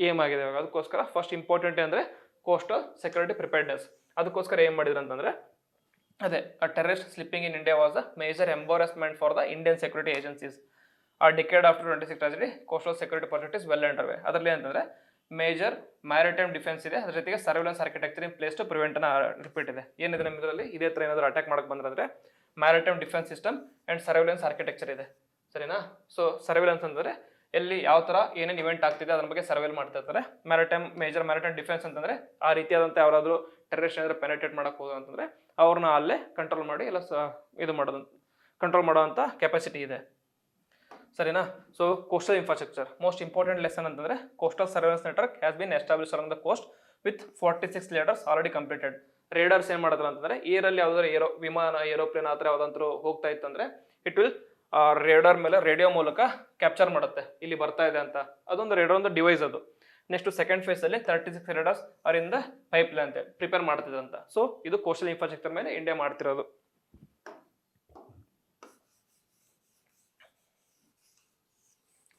ಏಮ್ ಆಗಿದೆ ಇವಾಗ. ಅದಕ್ಕೋಸ್ಕರ ಫಸ್ಟ್ ಇಂಪಾರ್ಟೆಂಟ್ ಅಂದರೆ ಕೋಸ್ಟಲ್ ಸೆಕ್ಯೂರಿಟಿ ಪ್ರಿಪೇರ್ಡ್ನೆಸ್. ಅದಕ್ಕೋಸ್ಕರ ಏನು ಮಾಡಿದ್ರು ಅಂತಂದರೆ ಅದೇ terrorist slipping in India was a major embarrassment for the Indian security agencies. A decade after 26 tragedy coastal security project is well under way. ಅದರಲ್ಲಿ ಅಂತಂದರೆ ಮೇಜರ್ ಮ್ಯಾರಿಟೈಮ್ ಡಿಫೆನ್ಸ್ ಇದೆ, ಅದ್ರ ಜೊತೆಗೆ surveillance architecture in place to prevent repeat ಇದೆ. ಏನಿದೆ ನಮ್ಮ ಇದರಲ್ಲಿ ಇದೇ ಥರ ಏನಾದರೂ ಅಟ್ಯಾಕ್ ಮಾಡಕ್ಕೆ ಬಂದ್ರೆ maritime defence system and surveillance architecture ಇದೆ, ಸರಿನಾ. ಸೊ ಸರ್ವೆಲೆನ್ಸ್ ಅಂತಂದರೆ ಎಲ್ಲಿ ಯಾವ ಥರ ಏನೇನು ಇವೆಂಟ್ ಆಗ್ತಿದೆ ಅದ್ರ ಬಗ್ಗೆ ಸರ್ವೆಲ್ ಮಾಡ್ತಾ ಇರ್ತಾರೆ. ಮೇಜರ್ ಮ್ಯಾರಿಟೈಮ್ ಡಿಫೆನ್ಸ್ ಅಂತಂದರೆ ಆ ರೀತಿಯಾದಂಥ ಯಾರಾದರೂ ಟೆರರಿಸ್ಟ್ ಏನಾದರೂ ಪೆನೆಟ್ರೇಟ್ ಮಾಡೋಕೆ ಹೋಗೋದು ಅಂತಂದರೆ ಅವ್ರನ್ನ ಅಲ್ಲೇ ಕಂಟ್ರೋಲ್ ಮಾಡಿ ಎಲ್ಲ ಇದು ಮಾಡೋದು, ಕಂಟ್ರೋಲ್ ಮಾಡೋವಂಥ ಕೆಪಾಸಿಟಿ ಇದೆ, ಸರಿನಾ. So coastal infrastructure most important lesson ಅಂತಂದರೆ coastal surveillance network has been establish on the coast with 46 radars already completed. Radars ಏನು ಮಾಡಿದ್ರು ಅಂತಂದರೆ ಏರಲ್ಲಿ ಯಾವುದಾದ್ರು ವಿಮಾನ ಏರೋಪ್ಲೇನ್ ಆ ಥರ ಯಾವುದಂತರೂ ಹೋಗ್ತಾ ಇತ್ತು ಅಂದರೆ ಇಟ್ ವಿಲ್ ರೇಡಾರ್ ಮೇಲೆ ರೇಡಿಯೋ ಮೂಲಕ ಕ್ಯಾಪ್ಚರ್ ಮಾಡುತ್ತೆ ಇಲ್ಲಿ ಬರ್ತಾ ಇದೆ ಅಂತ. ಅದೊಂದು ರೇಡಾರ್ ಒಂದು ಡಿವೈಸ್ ಅದು. ನೆಕ್ಸ್ಟ್ ಸೆಕೆಂಡ್ ಫೇಸ್ ಅಲ್ಲಿ 36 ರೇಡಾರ್ಸ್ ಅವರಿಂದ ಪೈಪ್ ಲೈನ್ ಅಂತ ಪ್ರಿಪೇರ್ ಮಾಡ್ತಿದೆ ಅಂತ. ಸೊ ಇದು ಕೋಸ್ಟಲ್ ಇನ್ಫ್ರಾಸ್ಟ್ರಕ್ಚರ್ ಮೇಲೆ ಇಂಡಿಯಾ ಮಾಡ್ತಿರೋದು.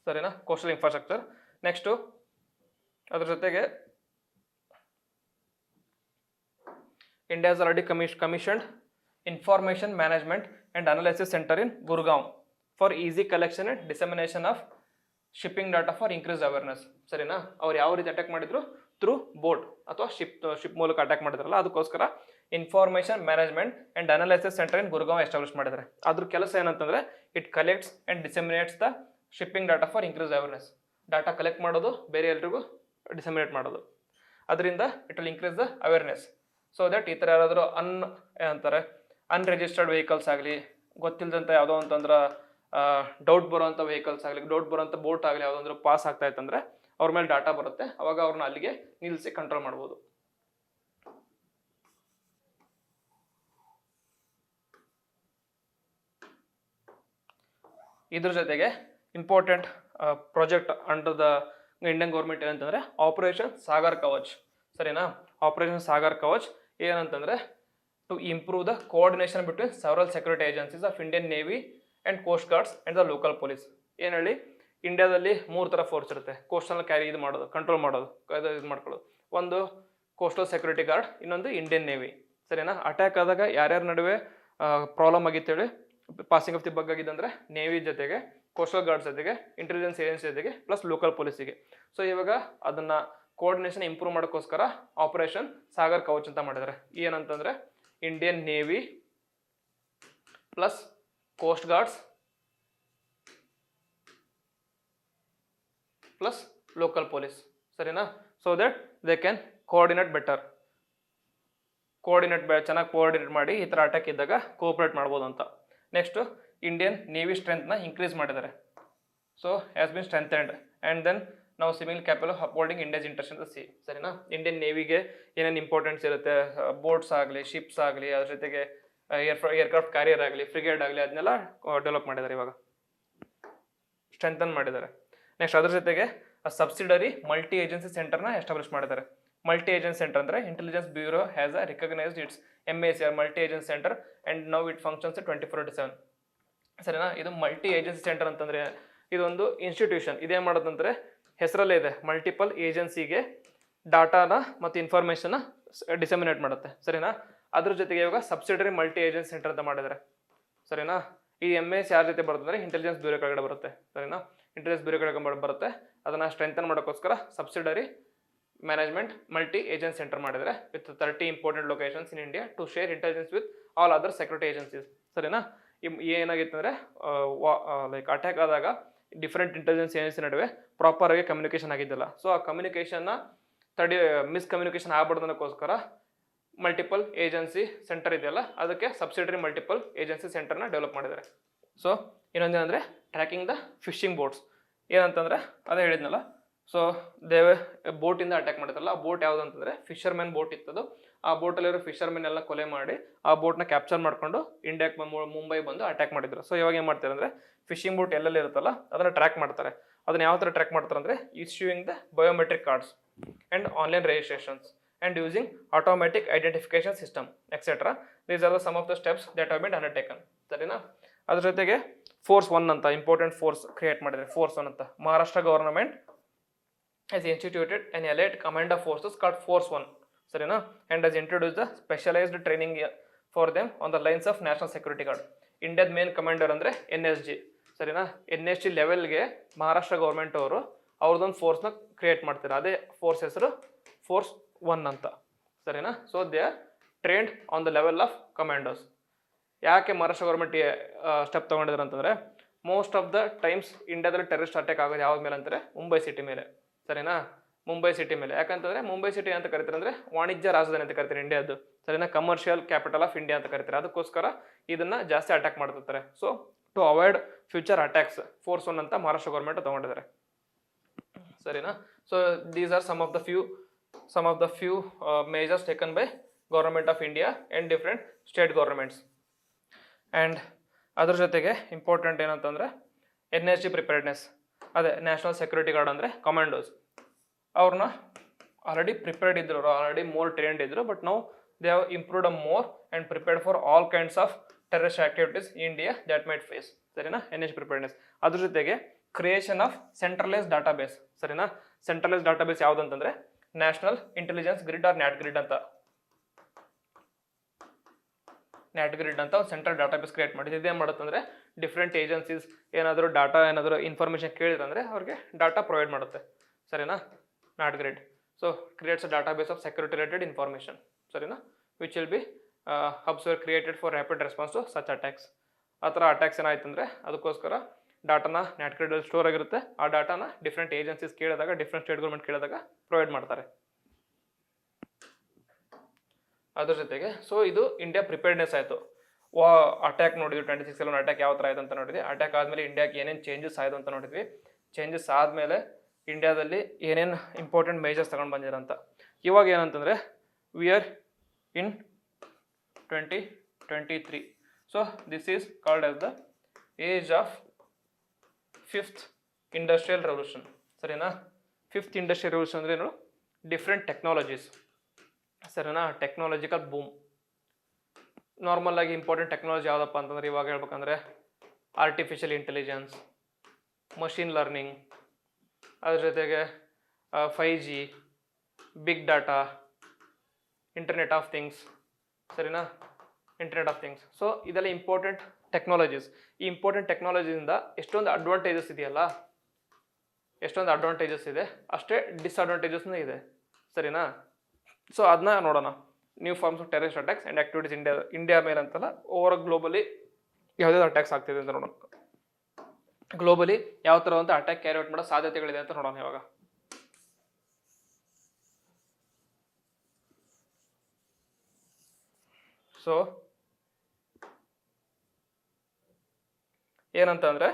ಸರಿನಾ, ಕೋಸ್ಟಲ್ ಇನ್ಫ್ರಾಸ್ಟ್ರಕ್ಚರ್. ನೆಕ್ಸ್ಟ್ ಅದ್ರ ಜೊತೆಗೆ India has already commissioned Information Management and Analysis Center in Gurgaon for easy collection and dissemination of shipping data for increased awareness. ಸರಿನಾ, ಅವ್ರು ಯಾವ ರೀತಿ ಅಟ್ಯಾಕ್ ಮಾಡಿದ್ರು? ಥ್ರೂ ಬೋಟ್ ಅಥವಾ ಶಿಪ್ ಮೂಲಕ ಅಟ್ಯಾಕ್ ಮಾಡಿದ್ರಲ್ಲ, ಅದಕ್ಕೋಸ್ಕರ information management and analysis centre in Gurgaon establish ಮಾಡಿದ್ದಾರೆ. ಅದ್ರ ಕೆಲಸ ಏನಂತಂದ್ರೆ it collects and disseminates the shipping data for increase awareness. Data collect ಮಾಡೋದು, ಬೇರೆ ಎಲ್ರಿಗೂ ಡಿಸೆಮಿನೇಟ್ ಮಾಡೋದು. ಅದರಿಂದ it will increase the awareness. So that ಈ ಥರ ಯಾರಾದರೂ ಏನಂತಾರೆ ಅನ್ರಿಜಿಸ್ಟರ್ಡ್ ವೆಹಿಕಲ್ಸ್ ಆಗಲಿ, ಗೊತ್ತಿಲ್ಲದಂಥ ಯಾವುದೋ ಅಂತಂದ್ರೆ ಡೌಟ್ ಬರೋವಂಥ ವೆಹಿಕಲ್ಸ್ ಆಗಲಿ, ಡೌಟ್ ಬರೋವಂಥ ಬೋಟ್ ಆಗಲಿ ಯಾವುದಂದ್ರೆ ಪಾಸ್ ಆಗ್ತಾ ಇತ್ತಂದ್ರೆ ಅವ್ರ ಮೇಲೆ ಡಾಟಾ ಬರುತ್ತೆ. ಅವಾಗ ಅವ್ರನ್ನ ಅಲ್ಲಿಗೆ ನಿಲ್ಲಿಸಿ ಕಂಟ್ರೋಲ್ ಮಾಡ್ಬೋದು. ಇದ್ರ ಜೊತೆಗೆ important project under the Indian government ಏನಂತಂದ್ರೆ ಆಪರೇಷನ್ ಸಾಗರ್ ಕವಚ್. ಸರಿನಾ, ಆಪರೇಷನ್ ಸಾಗರ್ ಕವಚ್ ಏನಂತಂದ್ರೆ to improve the coordination between several security agencies of Indian navy and coast guards and the local police. ಏನು ಹೇಳಿ, ಇಂಡಿಯಾದಲ್ಲಿ 3 ಥರ ಫೋರ್ಸ್ ಇರುತ್ತೆ. ಕೋಸ್ಟಲ್ ಕ್ಯಾರಿ ಇದು ಮಾಡೋದು, ಕಂಟ್ರೋಲ್ ಮಾಡೋದು, ಇದು ಮಾಡ್ಕೊಳ್ಳೋದು. ಒಂದು ಕೋಸ್ಟಲ್ ಸೆಕ್ಯೂರಿಟಿ ಗಾರ್ಡ್, ಇನ್ನೊಂದು ಇಂಡಿಯನ್ ನೇವಿ. ಸರಿನಾ, ಅಟ್ಯಾಕ್ ಆದಾಗ ಯಾರ್ಯಾರ ನಡುವೆ ಪ್ರಾಬ್ಲಮ್ ಆಗಿತ್ತೇಳಿ ಪಾಸಿಂಗ್ ಆಫ್ ದಿ ಬಗ್ ಆಗಿದ್ದಂದ್ರೆ ನೇವಿ ಜೊತೆಗೆ, ಕೋಸ್ಟಲ್ ಗಾರ್ಡ್ಸ್ ಜೊತೆಗೆ, ಇಂಟೆಲಿಜೆನ್ಸ್ ಏಜೆನ್ಸಿ ಜೊತೆಗೆ, ಪ್ಲಸ್ ಲೋಕಲ್ ಪೊಲೀಸಿಗೆ. ಸೊ ಇವಾಗ ಅದನ್ನ ಕೋಆರ್ಡಿನೇಷನ್ ಇಂಪ್ರೂವ್ ಮಾಡೋಕ್ಕೋಸ್ಕರ ಆಪರೇಷನ್ ಸಾಗರ್ ಕವಚ್ ಅಂತ ಮಾಡಿದ್ದಾರೆ. ಏನಂತಂದ್ರೆ Indian navy plus coast guards plus local police. ಸರಿನಾ, so that they can coordinate better. ಚೆನ್ನಾಗಿ ಕೋಆರ್ಡಿನೇಟ್ ಮಾಡಿ ಈ ಥರ ಅಟ್ಯಾಕ್ ಇದ್ದಾಗ ಕೋಆಪರೇಟ್ ಮಾಡ್ಬೋದು ಅಂತ. ನೆಕ್ಸ್ಟ್ ಇಂಡಿಯನ್ ನೇವಿ ಸ್ಟ್ರೆಂತ್ನ ಇನ್ಕ್ರೀಸ್ ಮಾಡಿದ್ದಾರೆ. So has been strengthened and then ನಾವು civil capable of upholding India's interest in the sea. ಸರಿನಾ, ಇಂಡಿಯನ್ ನೇವಿಗೆ ಏನೇನು ಇಂಪಾರ್ಟೆನ್ಸ್ ಇರುತ್ತೆ, ಬೋಟ್ಸ್ ಆಗಲಿ, ಶಿಪ್ಸ್ ಆಗಲಿ, ಅದ್ರ ಜೊತೆಗೆ ಏರ್ಕ್ರಾಫ್ಟ್ ಕ್ಯಾರಿಯರ್ ಆಗಲಿ, ಫ್ರಿಗೇಟ್ ಆಗಲಿ, ಅದನ್ನೆಲ್ಲ ಡೆವಲಪ್ ಮಾಡಿದ್ದಾರೆ, ಇವಾಗ ಸ್ಟ್ರೆಂಥನ್ ಮಾಡಿದ್ದಾರೆ. ನೆಕ್ಸ್ಟ್ ಅದ್ರ ಜೊತೆಗೆ ಸಬ್ಸಿಡರಿ ಮಲ್ಟಿ ಏಜೆನ್ಸಿ ಸೆಂಟರ್ನ ಎಸ್ಟಾಬ್ಲಿಷ್ ಮಾಡಿದ್ದಾರೆ. ಮಲ್ಟಿ ಏಜೆನ್ಸಿ ಸೆಂಟರ್ ಅಂದರೆ intelligence bureau has a recognised it's MACR multi agency centre and now it functions 24/7. ಸರಿನಾ, ಇದು ಮಲ್ಟಿ ಏಜೆನ್ಸಿ ಸೆಂಟರ್ ಅಂತಂದರೆ ಇದೊಂದು ಇನ್ಸ್ಟಿಟ್ಯೂಷನ್. ಇದೇನು ಮಾಡೋದಂದರೆ ಹೆಸರಲ್ಲೇ ಇದೆ, ಮಲ್ಟಿಪಲ್ ಏಜೆನ್ಸಿಗೆ ಡಾಟಾನ ಮತ್ತು ಇನ್ಫಾರ್ಮೇಷನ್ನ ಡಿಸೆಮಿನೇಟ್ ಮಾಡುತ್ತೆ. ಸರಿನಾ, ಅದ್ರ ಜೊತೆಗೆ ಇವಾಗ ಸಬ್ಸಿಡರಿ ಮಲ್ಟಿ ಏಜೆನ್ಸಿ ಸೆಂಟರ್ ಅಂತ ಮಾಡಿದ್ದಾರೆ. ಸರಿನಾ, ಈ MAC ಯಾರ ಜೊತೆ ಬರ್ತಂದ್ರೆ ಇಂಟೆಲಿಜೆನ್ಸ್ ಬ್ಯೂರೋ ಕೆಳಗಡೆ ಬರುತ್ತೆ. ಸರಿನಾ, ಇಂಟೆಲಿಜೆನ್ಸ್ ಬ್ಯೂರೋ ಕೆಳಗಡೆ ಬರುತ್ತೆ. ಅದನ್ನು ಸ್ಟ್ರೆಂಥನ್ ಮಾಡೋಕ್ಕೋಸ್ಕರ subsidiary management multi agency centre ಮಾಡಿದರೆ with 30 important locations in India to share intelligence with all other security agencies. ಸರಿನಾ, ಏನಾಗಿತ್ತು ಅಂದರೆ ಲೈಕ್ ಅಟ್ಯಾಕ್ ಆದಾಗ ಡಿಫ್ರೆಂಟ್ ಇಂಟೆಲಿಜೆನ್ಸ್ ಏಜೆನ್ಸಿ ನಡುವೆ ಪ್ರಾಪರ್ ಆಗಿ ಕಮ್ಯುನಿಕೇಶನ್ ಆಗಿದ್ದಿಲ್ಲ. ಸೊ ಆ ಕಮ್ಯುನಿಕೇಶನ್ನ ಮಿಸ್ಕಮ್ಯುನಿಕೇಶನ್ ಆಗ್ಬಾರ್ದನ್ನೋಕ್ಕೋಸ್ಕರ ಮಲ್ಟಿಪಲ್ ಏಜೆನ್ಸಿ ಸೆಂಟರ್ ಇದೆಯಲ್ಲ, ಅದಕ್ಕೆ ಸಬ್ಸಿಡರಿ ಮಲ್ಟಿಪಲ್ ಏಜೆನ್ಸಿ ಸೆಂಟರ್ನ ಡೆವಲಪ್ ಮಾಡಿದ್ದಾರೆ. ಸೊ ಇನ್ನೊಂದೇನಂದರೆ ಟ್ರ್ಯಾಕಿಂಗ್ ದ ಫಿಶಿಂಗ್ ಬೋಟ್ಸ್. ಏನಂತಂದರೆ ಅದೇ ಹೇಳಿದ್ನಲ್ಲ, ಸೊ ಬೋಟಿಂದ ಅಟ್ಯಾಕ್ ಮಾಡಿದ್ರಲ್ಲ, ಆ ಬೋಟ್ ಯಾವುದು ಅಂತಂದರೆ ಫಿಶರ್ಮೆನ್ ಬೋಟ್ ಇತ್ತದು. ಆ ಬೋಟಲ್ಲಿರೋ ಫಿಶರ್ಮೆನ್ ಎಲ್ಲ ಕೊಲೆ ಮಾಡಿ ಆ ಬೋಟ್ನ ಕ್ಯಾಪ್ಚರ್ ಮಾಡಿಕೊಂಡು ಇಂಡಿಯಾಕ್ಕೆ ಮುಂಬೈ ಬಂದು ಅಟ್ಯಾಕ್ ಮಾಡಿದ್ರು. ಸೊ ಇವಾಗ ಏನು ಮಾಡ್ತಾರೆ ಅಂದರೆ ಫಿಶಿಂಗ್ ಬೋಟ್ ಎಲ್ಲೆಲ್ಲಿ ಇರುತ್ತಲ್ಲ ಅದನ್ನು ಟ್ರ್ಯಾಕ್ ಮಾಡ್ತಾರೆ. ಅದನ್ನ ಯಾವ ಥರ ಟ್ರ್ಯಾಕ್ ಮಾಡ್ತಾರೆ ಅಂದರೆ issuing the biometric cards and online registrations and using automatic identification system etcetera. These are the some of the steps that have been undertaken. ಸರಿನಾ, ಅದ್ರ ಜೊತೆಗೆ ಫೋರ್ಸ್ 1 ಅಂತ ಇಂಪಾರ್ಟೆಂಟ್ ಫೋರ್ಸ್ ಕ್ರಿಯೇಟ್ ಮಾಡಿದ್ದಾರೆ. ಫೋರ್ಸ್ 1 ಅಂತ Maharashtra government has instituted an elite command of forces called Force 1. Sarina, and has introduced the specialized training for them on the lines of National Security Guard. India's main commander andre NSG. Sarina, NSG level ge Maharashtra government ಅವರು ಅವ್ರದೊಂದು ಫೋರ್ಸ್ನ create ಮಾಡ್ತಾರೆ. ಅದೇ force ಹೆಸರು force 1 ಅಂತ. ಸರಿನಾ, so they are trained on the level of commanders. ಯಾಕೆ Maharashtra government step ತೊಗೊಂಡಿದ್ರು ಅಂತಂದರೆ most of the times ಇಂಡಿಯಾದಲ್ಲಿ terrorist attack ಆಗೋದು ಯಾವ್ದ ಮೇಲೆ ಅಂತಾರೆ, ಮುಂಬೈ ಸಿಟಿ ಮೇಲೆ. ಸರಿನಾ, ಮುಂಬೈ ಸಿಟಿ ಮೇಲೆ. ಯಾಕಂತಂದರೆ ಮುಂಬೈ ಸಿಟಿ ಅಂತ ಕರಿತಾರೆ ಅಂದರೆ ವಾಣಿಜ್ಯ ರಾಜಧಾನಿ ಅಂತ ಕರಿತಾರೆ ಇಂಡಿಯಾದ್ದು. ಸರಿನಾ, ಕಮರ್ಷಿಯಲ್ ಕ್ಯಾಪಿಟಲ್ ಆಫ್ ಇಂಡಿಯಾ ಅಂತ ಕರಿತಾರೆ. ಅದಕ್ಕೋಸ್ಕರ ಇದನ್ನು ಜಾಸ್ತಿ ಅಟ್ಯಾಕ್ ಮಾಡ್ತಿರ್ತಾರೆ. So to avoid future attacks force 1 ಅಂತ ಮಹಾರಾಷ್ಟ್ರ ಗೌರ್ಮೆಂಟ್ ತೊಗೊಂಡಿದ್ದಾರೆ. ಸರಿನಾ, so these are some of the few measures taken by government of India and different state governments. And ಅದ್ರ ಜೊತೆಗೆ ಇಂಪಾರ್ಟೆಂಟ್ ಏನಂತಂದರೆ NSG ಪ್ರಿಪೇರ್ಡ್ನೆಸ್, ಅದೇ ನ್ಯಾಷನಲ್ ಸೆಕ್ಯೂರಿಟಿ ಗಾರ್ಡ್ ಅಂದರೆ commandos. ಅವ್ರನ್ನ already prepared ಇದ್ರು, ಆಲ್ರೆಡಿ ಮೋರ್ ಟ್ರೈನ್ಡ್ ಇದ್ರು, ಬಟ್ ನಾವು they have improved more and prepared for all kinds of terrorist activities India that mite face. ಸರಿನಾ, NSG ಪ್ರಿಪೇರ್ಡ್ನೆಸ್. ಅದ್ರ ಜೊತೆಗೆ ಕ್ರಿಯೇಷನ್ ಆಫ್ ಸೆಂಟ್ರಲೈಸ್ ಡಾಟಾಬೇಸ್. ಸರಿನಾ, centralise database ಯಾವುದಂತಂದ್ರೆ national intelligence grid or NATGRID ಅಂತ, NATGRID ಅಂತ ಒಂದು central database create ಮಾಡಿದ್ದು. ಇದೇನು ಮಾಡುತ್ತಂದ್ರೆ ಡಿಫ್ರೆಂಟ್ ಏಜೆನ್ಸೀಸ್ ಏನಾದರೂ ಏನಾದರೂ ಇನ್ಫಾರ್ಮೇಷನ್ ಕೇಳಿದ್ರೆ ಅವ್ರಿಗೆ ಡಾಟಾ ಪ್ರೊವೈಡ್ ಮಾಡುತ್ತೆ. ಸರಿನಾ, NATGRID. So creates a database of security related information. ಸರಿನಾ, which will be hubs are created for rapid response to such attacks. ಆ ಥರ ಅಟ್ಯಾಕ್ಸ್ ಏನಾಯ್ತಂದ್ರೆ ಅದಕ್ಕೋಸ್ಕರ ಡಾಟಾನ ನ್ಯಾಟ್ ಗ್ರಿಡಲ್ಲಿ ಸ್ಟೋರ್ ಆಗಿರುತ್ತೆ. ಆ ಡಾಟಾನ ಡಿಫ್ರೆಂಟ್ ಏಜೆನ್ಸೀಸ್ ಕೇಳಿದಾಗ, ಡಿಫ್ರೆಂಟ್ ಸ್ಟೇಟ್ ಗೌರ್ಮೆಂಟ್ ಕೇಳಿದಾಗ ಪ್ರೊವೈಡ್ ಮಾಡ್ತಾರೆ. ಅದ್ರ ಜೊತೆಗೆ ಸೊ ಇದು ಇಂಡಿಯಾ ಪ್ರಿಪೇರ್ಡ್ನೆಸ್ ಆಯಿತು. ಅಟ್ಯಾಕ್ ನೋಡಿದ್ವಿ, 26/11 ಅಟ್ಯಾಕ್ ಯಾವ ಥರ ಆಯ್ತು ಅಂತ ನೋಡಿದ್ವಿ. ಅಟ್ಯಾಕ್ ಆದಮೇಲೆ ಇಂಡಿಯಾಕ್ಕೆ ಏನೇನು ಚೇಂಜಸ್ ಆಯಿತು ಅಂತ ನೋಡಿದ್ವಿ. ಚೇಂಜಸ್ ಆದಮೇಲೆ ಇಂಡಿಯಾದಲ್ಲಿ ಏನೇನು ಇಂಪಾರ್ಟೆಂಟ್ ಮೇಜರ್ಸ್ ತಗೊಂಡು ಬಂದಿರಂತ. ಇವಾಗ ಏನಂತಂದರೆ we are in 2023. So this is called as the age of 5th industrial revolution. ಸರಿನಾ, 5th ಇಂಡಸ್ಟ್ರಿಯಲ್ ರೆವಲ್ಯೂಷನ್ ಅಂದರೆ ಏನು? Different technologies. ಸರಿನಾ, ಟೆಕ್ನಾಲಜಿಕಲ್ ಬೂಮ್. ನಾರ್ಮಲ್ ಆಗಿ ಇಂಪಾರ್ಟೆಂಟ್ ಟೆಕ್ನಾಲಜಿ ಯಾವುದಪ್ಪ ಅಂತಂದ್ರೆ ಇವಾಗ ಹೇಳ್ಬೇಕಂದ್ರೆ ಆರ್ಟಿಫಿಷಿಯಲ್ ಇಂಟೆಲಿಜೆನ್ಸ್, ಮಷಿನ್ ಲರ್ನಿಂಗ್, ಅದ್ರ ಜೊತೆಗೆ 5G, big data, internet of things. ಸರಿನಾ, ಇಂಟರ್ನೆಟ್ ಆಫ್ ಥಿಂಗ್ಸ್. ಸೊ ಇದೆಲ್ಲ ಇಂಪಾರ್ಟೆಂಟ್ ಟೆಕ್ನಾಲಜೀಸ್. ಈ ಇಂಪಾರ್ಟೆಂಟ್ ಟೆಕ್ನಾಲಜಿಯಿಂದ ಎಷ್ಟೊಂದು ಅಡ್ವಾಂಟೇಜಸ್ ಇದೆಯಲ್ಲ, ಎಷ್ಟೊಂದು ಅಡ್ವಾಂಟೇಜಸ್ ಇದೆ, ಅಷ್ಟೇ ಡಿಸ್ಅಡ್ವಾಂಟೇಜಸ್ನೂ ಇದೆ. ಸರಿನಾ, ಸೊ ಅದನ್ನ ನೋಡೋಣ. New forms of terrorist attacks and activities India ಮೇಲೆ ಅಂತಲ್ಲ, ಓವರ್ ಗ್ಲೋಬಲಿ ಯಾವುದಾದ್ರು ಅಟ್ಯಾಕ್ಸ್ ಆಗ್ತಿದೆ ಅಂತ ನೋಡೋಣ. ಗ್ಲೋಬಲಿ ಯಾವ ಥರ ಅಂತ ಅಟ್ಯಾಕ್ ಕ್ಯಾರಿ ಔಟ್ ಮಾಡೋ ಸಾಧ್ಯತೆಗಳಿದೆ ಅಂತ ನೋಡೋಣ ಇವಾಗ. ಸೊ ಏನಂತ ಅಂದರೆ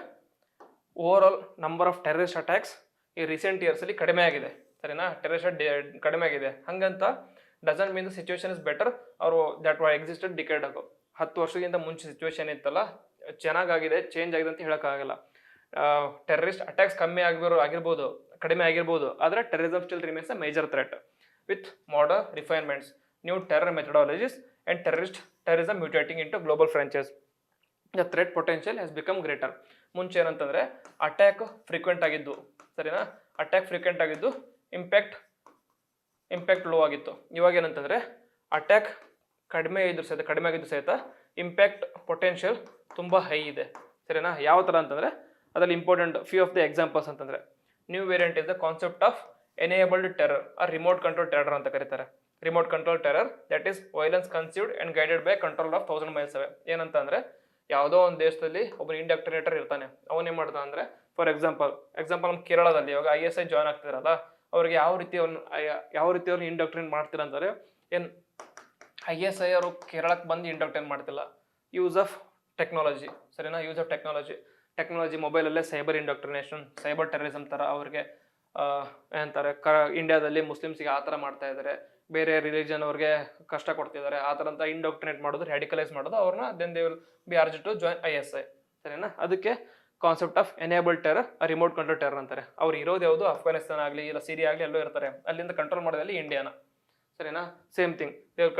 over all number of terrorist attacks ಈ ರೀಸೆಂಟ್ ಇಯರ್ಸಲ್ಲಿ ಕಡಿಮೆ ಆಗಿದೆ. ಸರಿನಾ, ಟೆರರಿಸ್ಟ್ ಕಡಿಮೆ ಆಗಿದೆ. ಹಂಗಂತ doesn't mean the situation is better ಅವರು ದ್ಯಾಟ್ ವಾಟ್ ಎಕ್ಸಿಸ್ಟೆಡ್ ಡಿಕೇಡ್ ಆಗೋ. 10 ವರ್ಷಕ್ಕಿಂತ ಮುಂಚೆ ಸಿಚುವೇಶನ್ ಇತ್ತಲ್ಲ, ಚೆನ್ನಾಗಿದೆ, ಚೇಂಜ್ ಆಗಿದೆ ಅಂತ ಹೇಳೋಕ್ಕಾಗಲ್ಲ. ಟೆರರಿಸ್ಟ್ ಅಟ್ಯಾಕ್ಸ್ ಆಗಿರ್ಬೋದು, ಕಡಿಮೆ ಆಗಿರ್ಬೋದು, ಆದರೆ terrorism still remains a major threat with modern refinements, new terror methodologies and terrorism mutating into global franchise. The threat potential has become greater. ಮುಂಚೆ ಏನಂತಂದರೆ ಅಟ್ಯಾಕ್ ಫ್ರೀಕ್ವೆಂಟ್ ಆಗಿದ್ದು. ಸರಿನಾ, ಅಟ್ಯಾಕ್ ಫ್ರೀಕ್ವೆಂಟ್ ಆಗಿದ್ದು, ಇಂಪ್ಯಾಕ್ಟ್ ಲೋ ಆಗಿತ್ತು. ಇವಾಗ ಏನಂತಂದರೆ ಅಟ್ಯಾಕ್ ಕಡಿಮೆ ಆಗಿದ್ದು ಸಹಿತ ಇಂಪ್ಯಾಕ್ಟ್ ಪೊಟೆನ್ಷಿಯಲ್ ತುಂಬ ಹೈ ಇದೆ. ಸರಿನಾ, ಯಾವ ಥರ ಅಂತಂದರೆ ಅದರಲ್ಲಿ important few of the examples ಅಂತಂದರೆ new variant is the concept of enabled terror or remote control terror ಅಂತ ಕರೀತಾರೆ. Remote control terror that is violence conceived and guided by control of 1000 miles away. ಏನಂತ ಅಂದರೆ ಯಾವುದೋ ಒಂದು ದೇಶದಲ್ಲಿ ಒಬ್ಬ ಇಂಡಕ್ಟಿನೇಟರ್ ಇರ್ತಾನೆ. ಅವನೇನು ಮಾಡ್ತಾನೆ ಅಂದರೆ ಫಾರ್ ಎಕ್ಸಾಂಪಲ್ ನಮ್ಮ ಕೇರಳದಲ್ಲಿ ಇವಾಗ ISI ಜಾಯ್ನ್ ಆಗ್ತಿರಲ್ಲ, ಅವ್ರಿಗೆ ಯಾವ ರೀತಿ ಅವ್ರನ್ನ ಇಂಡಕ್ಟ್ರೇಟ್ ಮಾಡ್ತೀರ ಅಂತಾರೆ. ಏನು ISI ಅವರು ಕೇರಳಕ್ಕೆ ಬಂದು ಇಂಡಕ್ಟ್ರೇಟ್ ಮಾಡ್ತಿಲ್ಲ, ಯೂಸ್ ಆಫ್ ಟೆಕ್ನಾಲಜಿ. ಸರಿನಾ, ಯೂಸ್ ಆಫ್ ಟೆಕ್ನಾಲಜಿ ಮೊಬೈಲಲ್ಲೇ ಸೈಬರ್ ಇಂಡಕ್ಟ್ರಿನೇಷನ್, ಸೈಬರ್ ಟೆರರಿಸಮ್ ಥರ ಅವ್ರಿಗೆ ಏನಂತಾರೆ ಇಂಡಿಯಾದಲ್ಲಿ ಮುಸ್ಲಿಮ್ಸಿಗೆ ಆ ಥರ ಮಾಡ್ತಾ ಇದ್ದಾರೆ, ಬೇರೆ ರಿಲಿಜನ್ ಅವ್ರಿಗೆ ಕಷ್ಟ ಕೊಡ್ತಿದ್ದಾರೆ, ಆ ಥರ ಅಂತ ಇಂಡಕ್ಟ್ರಿನೇಟ್ ಮಾಡೋದು, ರ್ಯಾಡಿಕಲೈಸ್ ಮಾಡೋದು ಅವ್ರನ್ನ. Then they will be urge to join ISI. ಸರಿನಾ, ಅದಕ್ಕೆ concept of enabled terror, remote control terror ಅಂತಾರೆ. ಅವ್ರು ಇರೋದು ಯಾವುದು ಅಫ್ಘಾನಿಸ್ತಾನ ಆಗಲಿ ಇಲ್ಲ ಸಿರಿಯಾ ಆಗಲಿ ಎಲ್ಲೋ ಇರ್ತಾರೆ, ಅಲ್ಲಿಂದ ಕಂಟ್ರೋಲ್ ಮಾಡೋದಲ್ಲಿ ಇಂಡಿಯಾನ. ಸರಿನಾ, same thing they will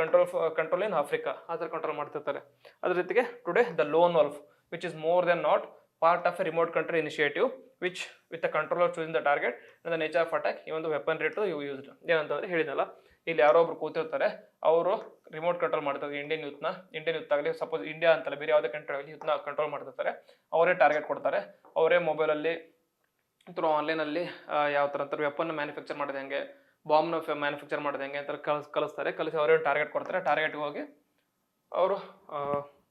control in Africa, ಆ ಥರ ಕಂಟ್ರೋಲ್ ಮಾಡ್ತಿರ್ತಾರೆ. ಅದ್ರ ಜೊತೆಗೆ today the lone wolf which is more than not part of a remote control initiative which with the controller choosing the target and the nature of attack ಈ ಒಂದು weapon rate used. ಏನಂತಂದ್ರೆ ಹೇಳಿದ್ನಲ್ಲ, ಇಲ್ಲಿ ಯಾರೋ ಒಬ್ರು ಕೂತಿರ್ತಾರೆ, ಅವರು ರಿಮೋಟ್ ಕಂಟ್ರೋಲ್ ಮಾಡ್ತಾರೆ ಇಂಡಿಯನ್ ಯೂತ್ ಆಗಲಿ, ಸಪೋಸ್ ಇಂಡಿಯಾ ಅಂತಲ್ಲ ಬೇರೆ ಯಾವುದೇ ಕಂಟ್ರಿ ಆಗಲಿ ಯೂತ್ನ ಕಂಟ್ರೋಲ್ ಮಾಡ್ತಿರ್ತಾರೆ. ಅವರೇ ಟಾರ್ಗೆಟ್ ಕೊಡ್ತಾರೆ, ಅವರೇ ಮೊಬೈಲಲ್ಲಿ ಅಥವಾ ಆನ್ಲೈನಲ್ಲಿ ಯಾವ ಥರ ಅಂತಾರೆ ವೆಪನ್ ಮ್ಯಾನುಫ್ಯಾಕ್ಚರ್ ಮಾಡೋದು ಹೆಂಗೆ, ಬಾಂಬ್ನ ಮ್ಯಾನುಫ್ಯಾಕ್ಚರ್ ಮಾಡೋದು ಹೆಂಗೆ ಅಂತ ಕಲಿಸಿ ಅವರೇ ಟಾರ್ಗೆಟ್ ಕೊಡ್ತಾರೆ. ಟಾರ್ಗೆಟ್ಗೆ ಹೋಗಿ ಅವರು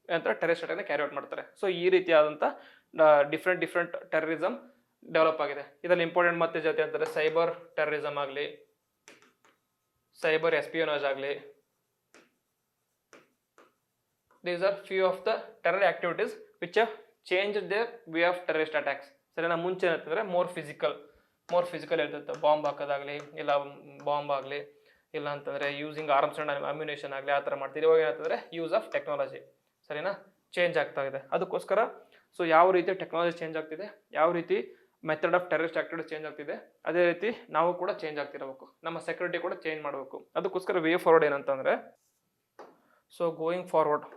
ಏನಂತಾರೆ ಟೆರರಿಸ್ಟ್ ಅಟ್ಯಾಕ್ನ ಕ್ಯಾರಿ ಔಟ್ ಮಾಡ್ತಾರೆ. ಸೊ ಈ ರೀತಿಯಾದಂಥ ಡಿಫ್ರೆಂಟ್ ಟೆರರಿಸಮ್ ಡೆವಲಪ್ ಆಗಿದೆ. ಇದರಲ್ಲಿ ಇಂಪಾರ್ಟೆಂಟ್ ಮತ್ತೆ ಜೊತೆ ಅಂತಾರೆ ಸೈಬರ್ ಟೆರರಿಸಮ್ ಆಗಲಿ, ಸೈಬರ್ ಎಸ್ಪಿಯೋನೇಜ್ ಆಗಲಿ. These are few of the terror activities which have change their way of terrorist attacks. ಸರಿನಾ, ಮುಂಚೆ ಏನಂತಂದರೆ ಮೋರ್ ಫಿಸಿಕಲ್ ಇರ್ತಿತ್ತು, ಬಾಂಬ್ ಹಾಕೋದಾಗಲಿ ಇಲ್ಲ ಬಾಂಬ್ ಆಗಲಿ ಇಲ್ಲ ಅಂತಂದರೆ ಯೂಸಿಂಗ್ ಆರ್ಮ್ಸ್ ಅಂಡ್ ಅಮ್ಯುನೇಷನ್ ಆಗಲಿ ಆ ಥರ ಮಾಡ್ತೀವಿ. ಇವಾಗ ಏನಂತಂದರೆ ಯೂಸ್ ಆಫ್ ಟೆಕ್ನಾಲಜಿ. ಸರಿನಾ, ಚೇಂಜ್ ಆಗ್ತಾ ಇದೆ. ಅದಕ್ಕೋಸ್ಕರ ಸೊ ಯಾವ ರೀತಿ ಟೆಕ್ನಾಲಜಿ ಚೇಂಜ್ ಆಗ್ತಿದೆ, ಯಾವ ರೀತಿ method of terrorist activities change ಆಗ್ತಿದೆ, ಅದೇ ರೀತಿ ನಾವು ಕೂಡ ಚೇಂಜ್ ಆಗ್ತಿರಬೇಕು, ನಮ್ಮ ಸೆಕ್ಯೂರಿಟಿ ಕೂಡ ಚೇಂಜ್ ಮಾಡಬೇಕು. ಅದಕ್ಕೋಸ್ಕರ ವೇ ಫಾರ್ವರ್ಡ್ ಏನಂತಂದರೆ, ಸೊ ಗೋಯಿಂಗ್ ಫಾರ್ವರ್ಡ್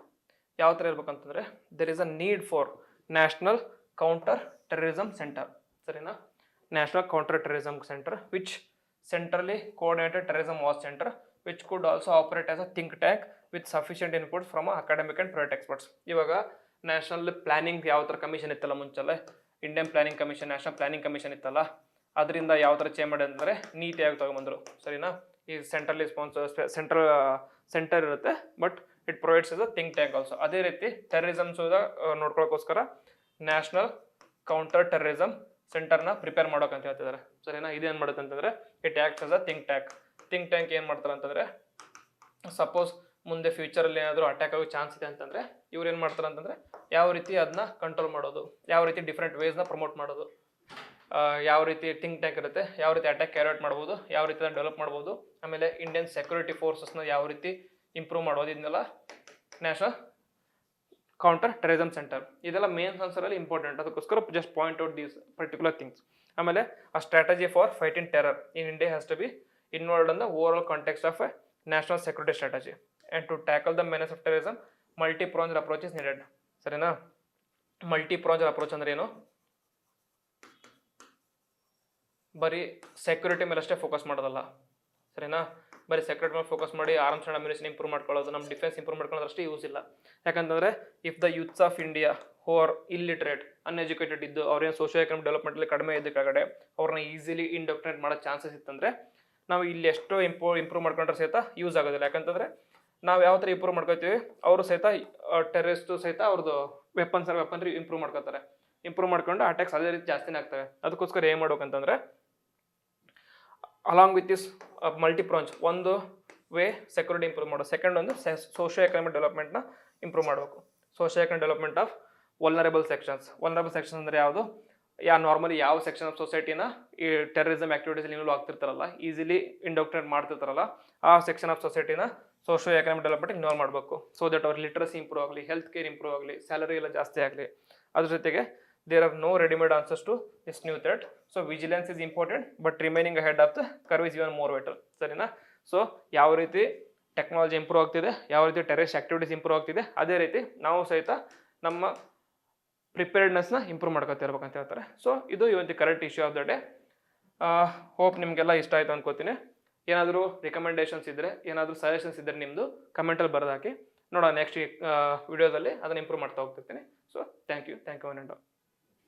ಯಾವ ಥರ ಇರ್ಬೇಕಂತಂದರೆ, there is a need for national counter terrorism centre. ಸರಿನಾ? National counter terrorism centre which centrally coordinated terrorism watch centre which could also operate as a think tank with sufficient input from academic and private experts. ಇವಾಗ national planning ಯಾವ ಥರ commission ಇತ್ತಲ್ಲ ಮುಂಚೆಲ್ಲ, Indian planning commission, national planning commission ಇತ್ತಲ್ಲ, ಅದರಿಂದ ಯಾವ ಥರ change ಮಾಡಿ ಅಂದರೆ ನೀತಿಯಾಗಿ ತೊಗೊಂಬಂದರು. ಸರಿನಾ? ಈ ಸೆಂಟ್ರಲಿ ಸೆಂಟರ್ ಇರುತ್ತೆ, but it provides is a think tank also. ಅದೇ ರೀತಿ ಟೆರರಿಸಮ್ಸ್ ನೋಡ್ಕೊಳ್ಳೋಕ್ಕೋಸ್ಕರ ನ್ಯಾಷನಲ್ ಕೌಂಟರ್ ಟೆರರಿಸಮ್ ಸೆಂಟರ್ನ ಪ್ರಿಪೇರ್ ಮಾಡೋಕಂತ ಹೇಳ್ತಿದ್ದಾರೆ. ಸರಿನಾ? ಇದೇನು ಮಾಡುತ್ತೆ ಅಂತಂದರೆ, it acts as a think tank ಏನು ಮಾಡ್ತಾರೆ ಅಂತಂದರೆ, ಸಪೋಸ್ ಮುಂದೆ ಫ್ಯೂಚರಲ್ಲಿ ಏನಾದರೂ ಅಟ್ಯಾಕ್ ಆಗೋ ಚಾನ್ಸ್ ಇದೆ ಅಂತಂದರೆ ಇವ್ರು ಏನು ಮಾಡ್ತಾರೆ ಅಂತಂದರೆ, ಯಾವ ರೀತಿ ಅದನ್ನ ಕಂಟ್ರೋಲ್ ಮಾಡೋದು, ಯಾವ ರೀತಿ ಡಿಫ್ರೆಂಟ್ ವೇಸ್ನ ಪ್ರಮೋಟ್ ಮಾಡೋದು, ಯಾವ ರೀತಿ ಥಿಂಕ್ ಟ್ಯಾಂಕ್ ಇರುತ್ತೆ, ಯಾವ ರೀತಿ ಅಟ್ಯಾಕ್ ಕ್ಯಾರಿ ಔಟ್ ಮಾಡ್ಬೋದು, ಯಾವ ರೀತಿ ಅದನ್ನು ಡೆವಲಪ್ ಮಾಡ್ಬೋದು, ಆಮೇಲೆ ಇಂಡಿಯನ್ ಸೆಕ್ಯೂರಿಟಿ ಫೋರ್ಸಸ್ನ ಯಾವ ರೀತಿ ಇಂಪ್ರೂವ್ ಮಾಡೋದು, ಇದನ್ನೆಲ್ಲ ನ್ಯಾಷನಲ್ ಕೌಂಟರ್ ಟೆರರಿಸಮ್ ಸೆಂಟರ್. ಇದೆಲ್ಲ ಮೇನ್ ಆನ್ಸರಲ್ಲಿ ಇಂಪಾರ್ಟೆಂಟ್. ಅದಕ್ಕೋಸ್ಕರ just point out these particular things. ಆಮೇಲೆ a strategy for fighting terror in India has to be involved in the overall context of a national security strategy and to tackle the menace of terrorism multi pronged approach is needed. ಸರಿನಾ? Multi pronged approach ಅಂದ್ರೆ ಏನು? ಬರೀ security ಮೇಲೆ ಅಷ್ಟೇ focus ಮಾಡೋದಲ್ಲ. ಸರಿನಾ? ಬರೀ security ಮೇಲೆ ಫೋಕಸ್ ಮಾಡಿ ಆರ್ಮ್ಸ್ ಆ್ಯಂಡ್ ಅಮ್ಯುನಿಷನ್ ಇಂಪ್ರೂವ್ ಮಾಡ್ಕೊಳ್ಳೋದು, ನಮ್ಮ ಡಿಫೆನ್ಸ್ ಇಂಪ್ರೂವ್ ಮಾಡ್ಕೊಳ್ಳೋದು ಅಷ್ಟೇ ಯೂಸ್ ಇಲ್ಲ. ಯಾಕಂತಂದರೆ if the youths of India who are illiterate, uneducated ಇದ್ದು, ಅವ್ರೇನು ಸೋಷಿಯೋ ಎಕನಾಮಿಕ್ ಡೆವಲಪ್ಮೆಂಟಲ್ಲಿ ಕಡಿಮೆ ಇದ್ದ ಕೆಳಗಡೆ ಅವ್ರನ್ನ ಈಸಿಲಿ ಇಂಡಾಕ್ಟ್ರಿನೇಟ್ ಮಾಡೋ ಚಾನ್ಸಸ್ ಇತ್ತಂದರೆ ನಾವು ಇಲ್ಲಿ ಎಷ್ಟೋ ಇಂಪ್ರೂವ್ ಮಾಡ್ಕೊಂಡ್ರೆ ಸಹಿತ ಯೂಸ್ ಆಗೋದಿಲ್ಲ. ಯಾಕಂತಂದರೆ ನಾವು ಯಾವ ಥರ ಇಂಪ್ರೂವ್ ಮಾಡ್ಕೋತೀವಿ, ಅವರು ಸಹಿತ ಟೆರರಿಸ್ಟು ಸಹಿತ ಅವ್ರದ್ದು ವೆಪನ್ರಿ ಇಂಪ್ರೂವ್ ಮಾಡ್ಕೋತಾರೆ. ಇಂಪ್ರೂವ್ ಮಾಡ್ಕೊಂಡು ಅಟ್ಯಾಕ್ಸ್ ಅದೇ ರೀತಿ ಜಾಸ್ತಿನೇ ಆಗ್ತವೆ. ಅದಕ್ಕೋಸ್ಕರ ಏನು ಮಾಡ್ಬೇಕಂತಂದರೆ, ಅಲಾಂಗ್ ವಿತ್ ದಿಸ್ ಮಲ್ಟಿ-ಪ್ರಾಂಜ್ ಒಂದು ವೇ ಸೆಕ್ಯೂರಿಟಿ ಇಂಪ್ರೂವ್ ಮಾಡೋದು, ಸೆಕೆಂಡ್ ಒಂದು ಸೋಷಿಯೋ ಎಕನಾಮಿಕ್ ಡೆವಲಪ್ಮೆಂಟ್ನ ಇಂಪ್ರೂವ್ ಮಾಡಬೇಕು. Socio economic development of vulnerable sections ಅಂದರೆ ಯಾವುದು? ನಾರ್ಮಲಿ ಯಾವ ಸೆಕ್ಷನ್ ಆಫ್ ಸೊಸೈಟಿನ ಈ ಟೆರರಿಸಮ್ ಆಕ್ಟಿವಿಟೀಸ್ ಇನ್ವಾಲ್ವ್ ಆಗ್ತಿರ್ತಾರಲ್ಲ, ಈಸಿಲಿ ಇಂಡಾಕ್ಟ್ರಿನೇಟ್ ಮಾಡ್ತಿರ್ತಾರಲ್ಲ, ಆ ಸೆಕ್ಷನ್ ಆಫ್ ಸೊಸೈಟಿನ ಸೋಷಿಯೋ ಎಕನಾಮಿಕ್ ಡೆವಲಪ್ಮೆಂಟ್ ಇನ್ವಾಲ್ವ್ ಮಾಡಬೇಕು. ಸೊ ದಟ್ ಅವ್ರ ಲಿಟ್ರಸಿ ಇಂಪ್ರೂವ್ ಆಗಲಿ, ಹೆಲ್ತ್ ಕೇರ್ ಇಂಪ್ರೂವ್ ಆಗಲಿ, ಸ್ಯಾಲರಿ ಎಲ್ಲ ಜಾಸ್ತಿ ಆಗಲಿ. ಅದ್ರ ಜೊತೆಗೆ there are no readymade answers to this new threat. So vigilance is important, but remaining ahead of the curve is even more better. ಸರಿನಾ? So ಯಾವ ರೀತಿ ಟೆಕ್ನಾಲಜಿ ಇಂಪ್ರೂವ್ ಆಗ್ತಿದೆ, ಯಾವ ರೀತಿ ಟೆರರಿಸ್ಟ್ ಆಕ್ಟಿವಿಟೀಸ್ ಇಂಪ್ರೂವ್ ಆಗ್ತಿದೆ, ಅದೇ ರೀತಿ ನಾವು ಸಹಿತ ನಮ್ಮ ಪ್ರಿಪೇರ್ಡ್ನೆಸ್ನ ಇಂಪ್ರೂವ್ ಮಾಡ್ಕೊತಿರ್ಬೇಕಂತ ಹೇಳ್ತಾರೆ. ಸೊ ಇದು ಇವತ್ತು current issue of the day. Hope ನಿಮಗೆಲ್ಲ ಇಷ್ಟ ಆಯಿತು ಅನ್ಕೋತೀನಿ. ಏನಾದರೂ ರಿಕಮೆಂಡೇಷನ್ಸ್ ಇದ್ದರೆ, ಏನಾದರೂ ಸಜೆಷನ್ಸ್ ಇದ್ದರೆ ನಿಮ್ಮದು ಕಮೆಂಟಲ್ಲಿ ಬರೆದು ಹಾಕಿ ನೋಡೋಣ. ನೆಕ್ಸ್ಟ್ ವಿಡಿಯೋದಲ್ಲಿ ಅದನ್ನು ಇಂಪ್ರೂವ್ ಮಾಡ್ತಾ ಹೋಗ್ತಿರ್ತೀನಿ. So thank you one and all.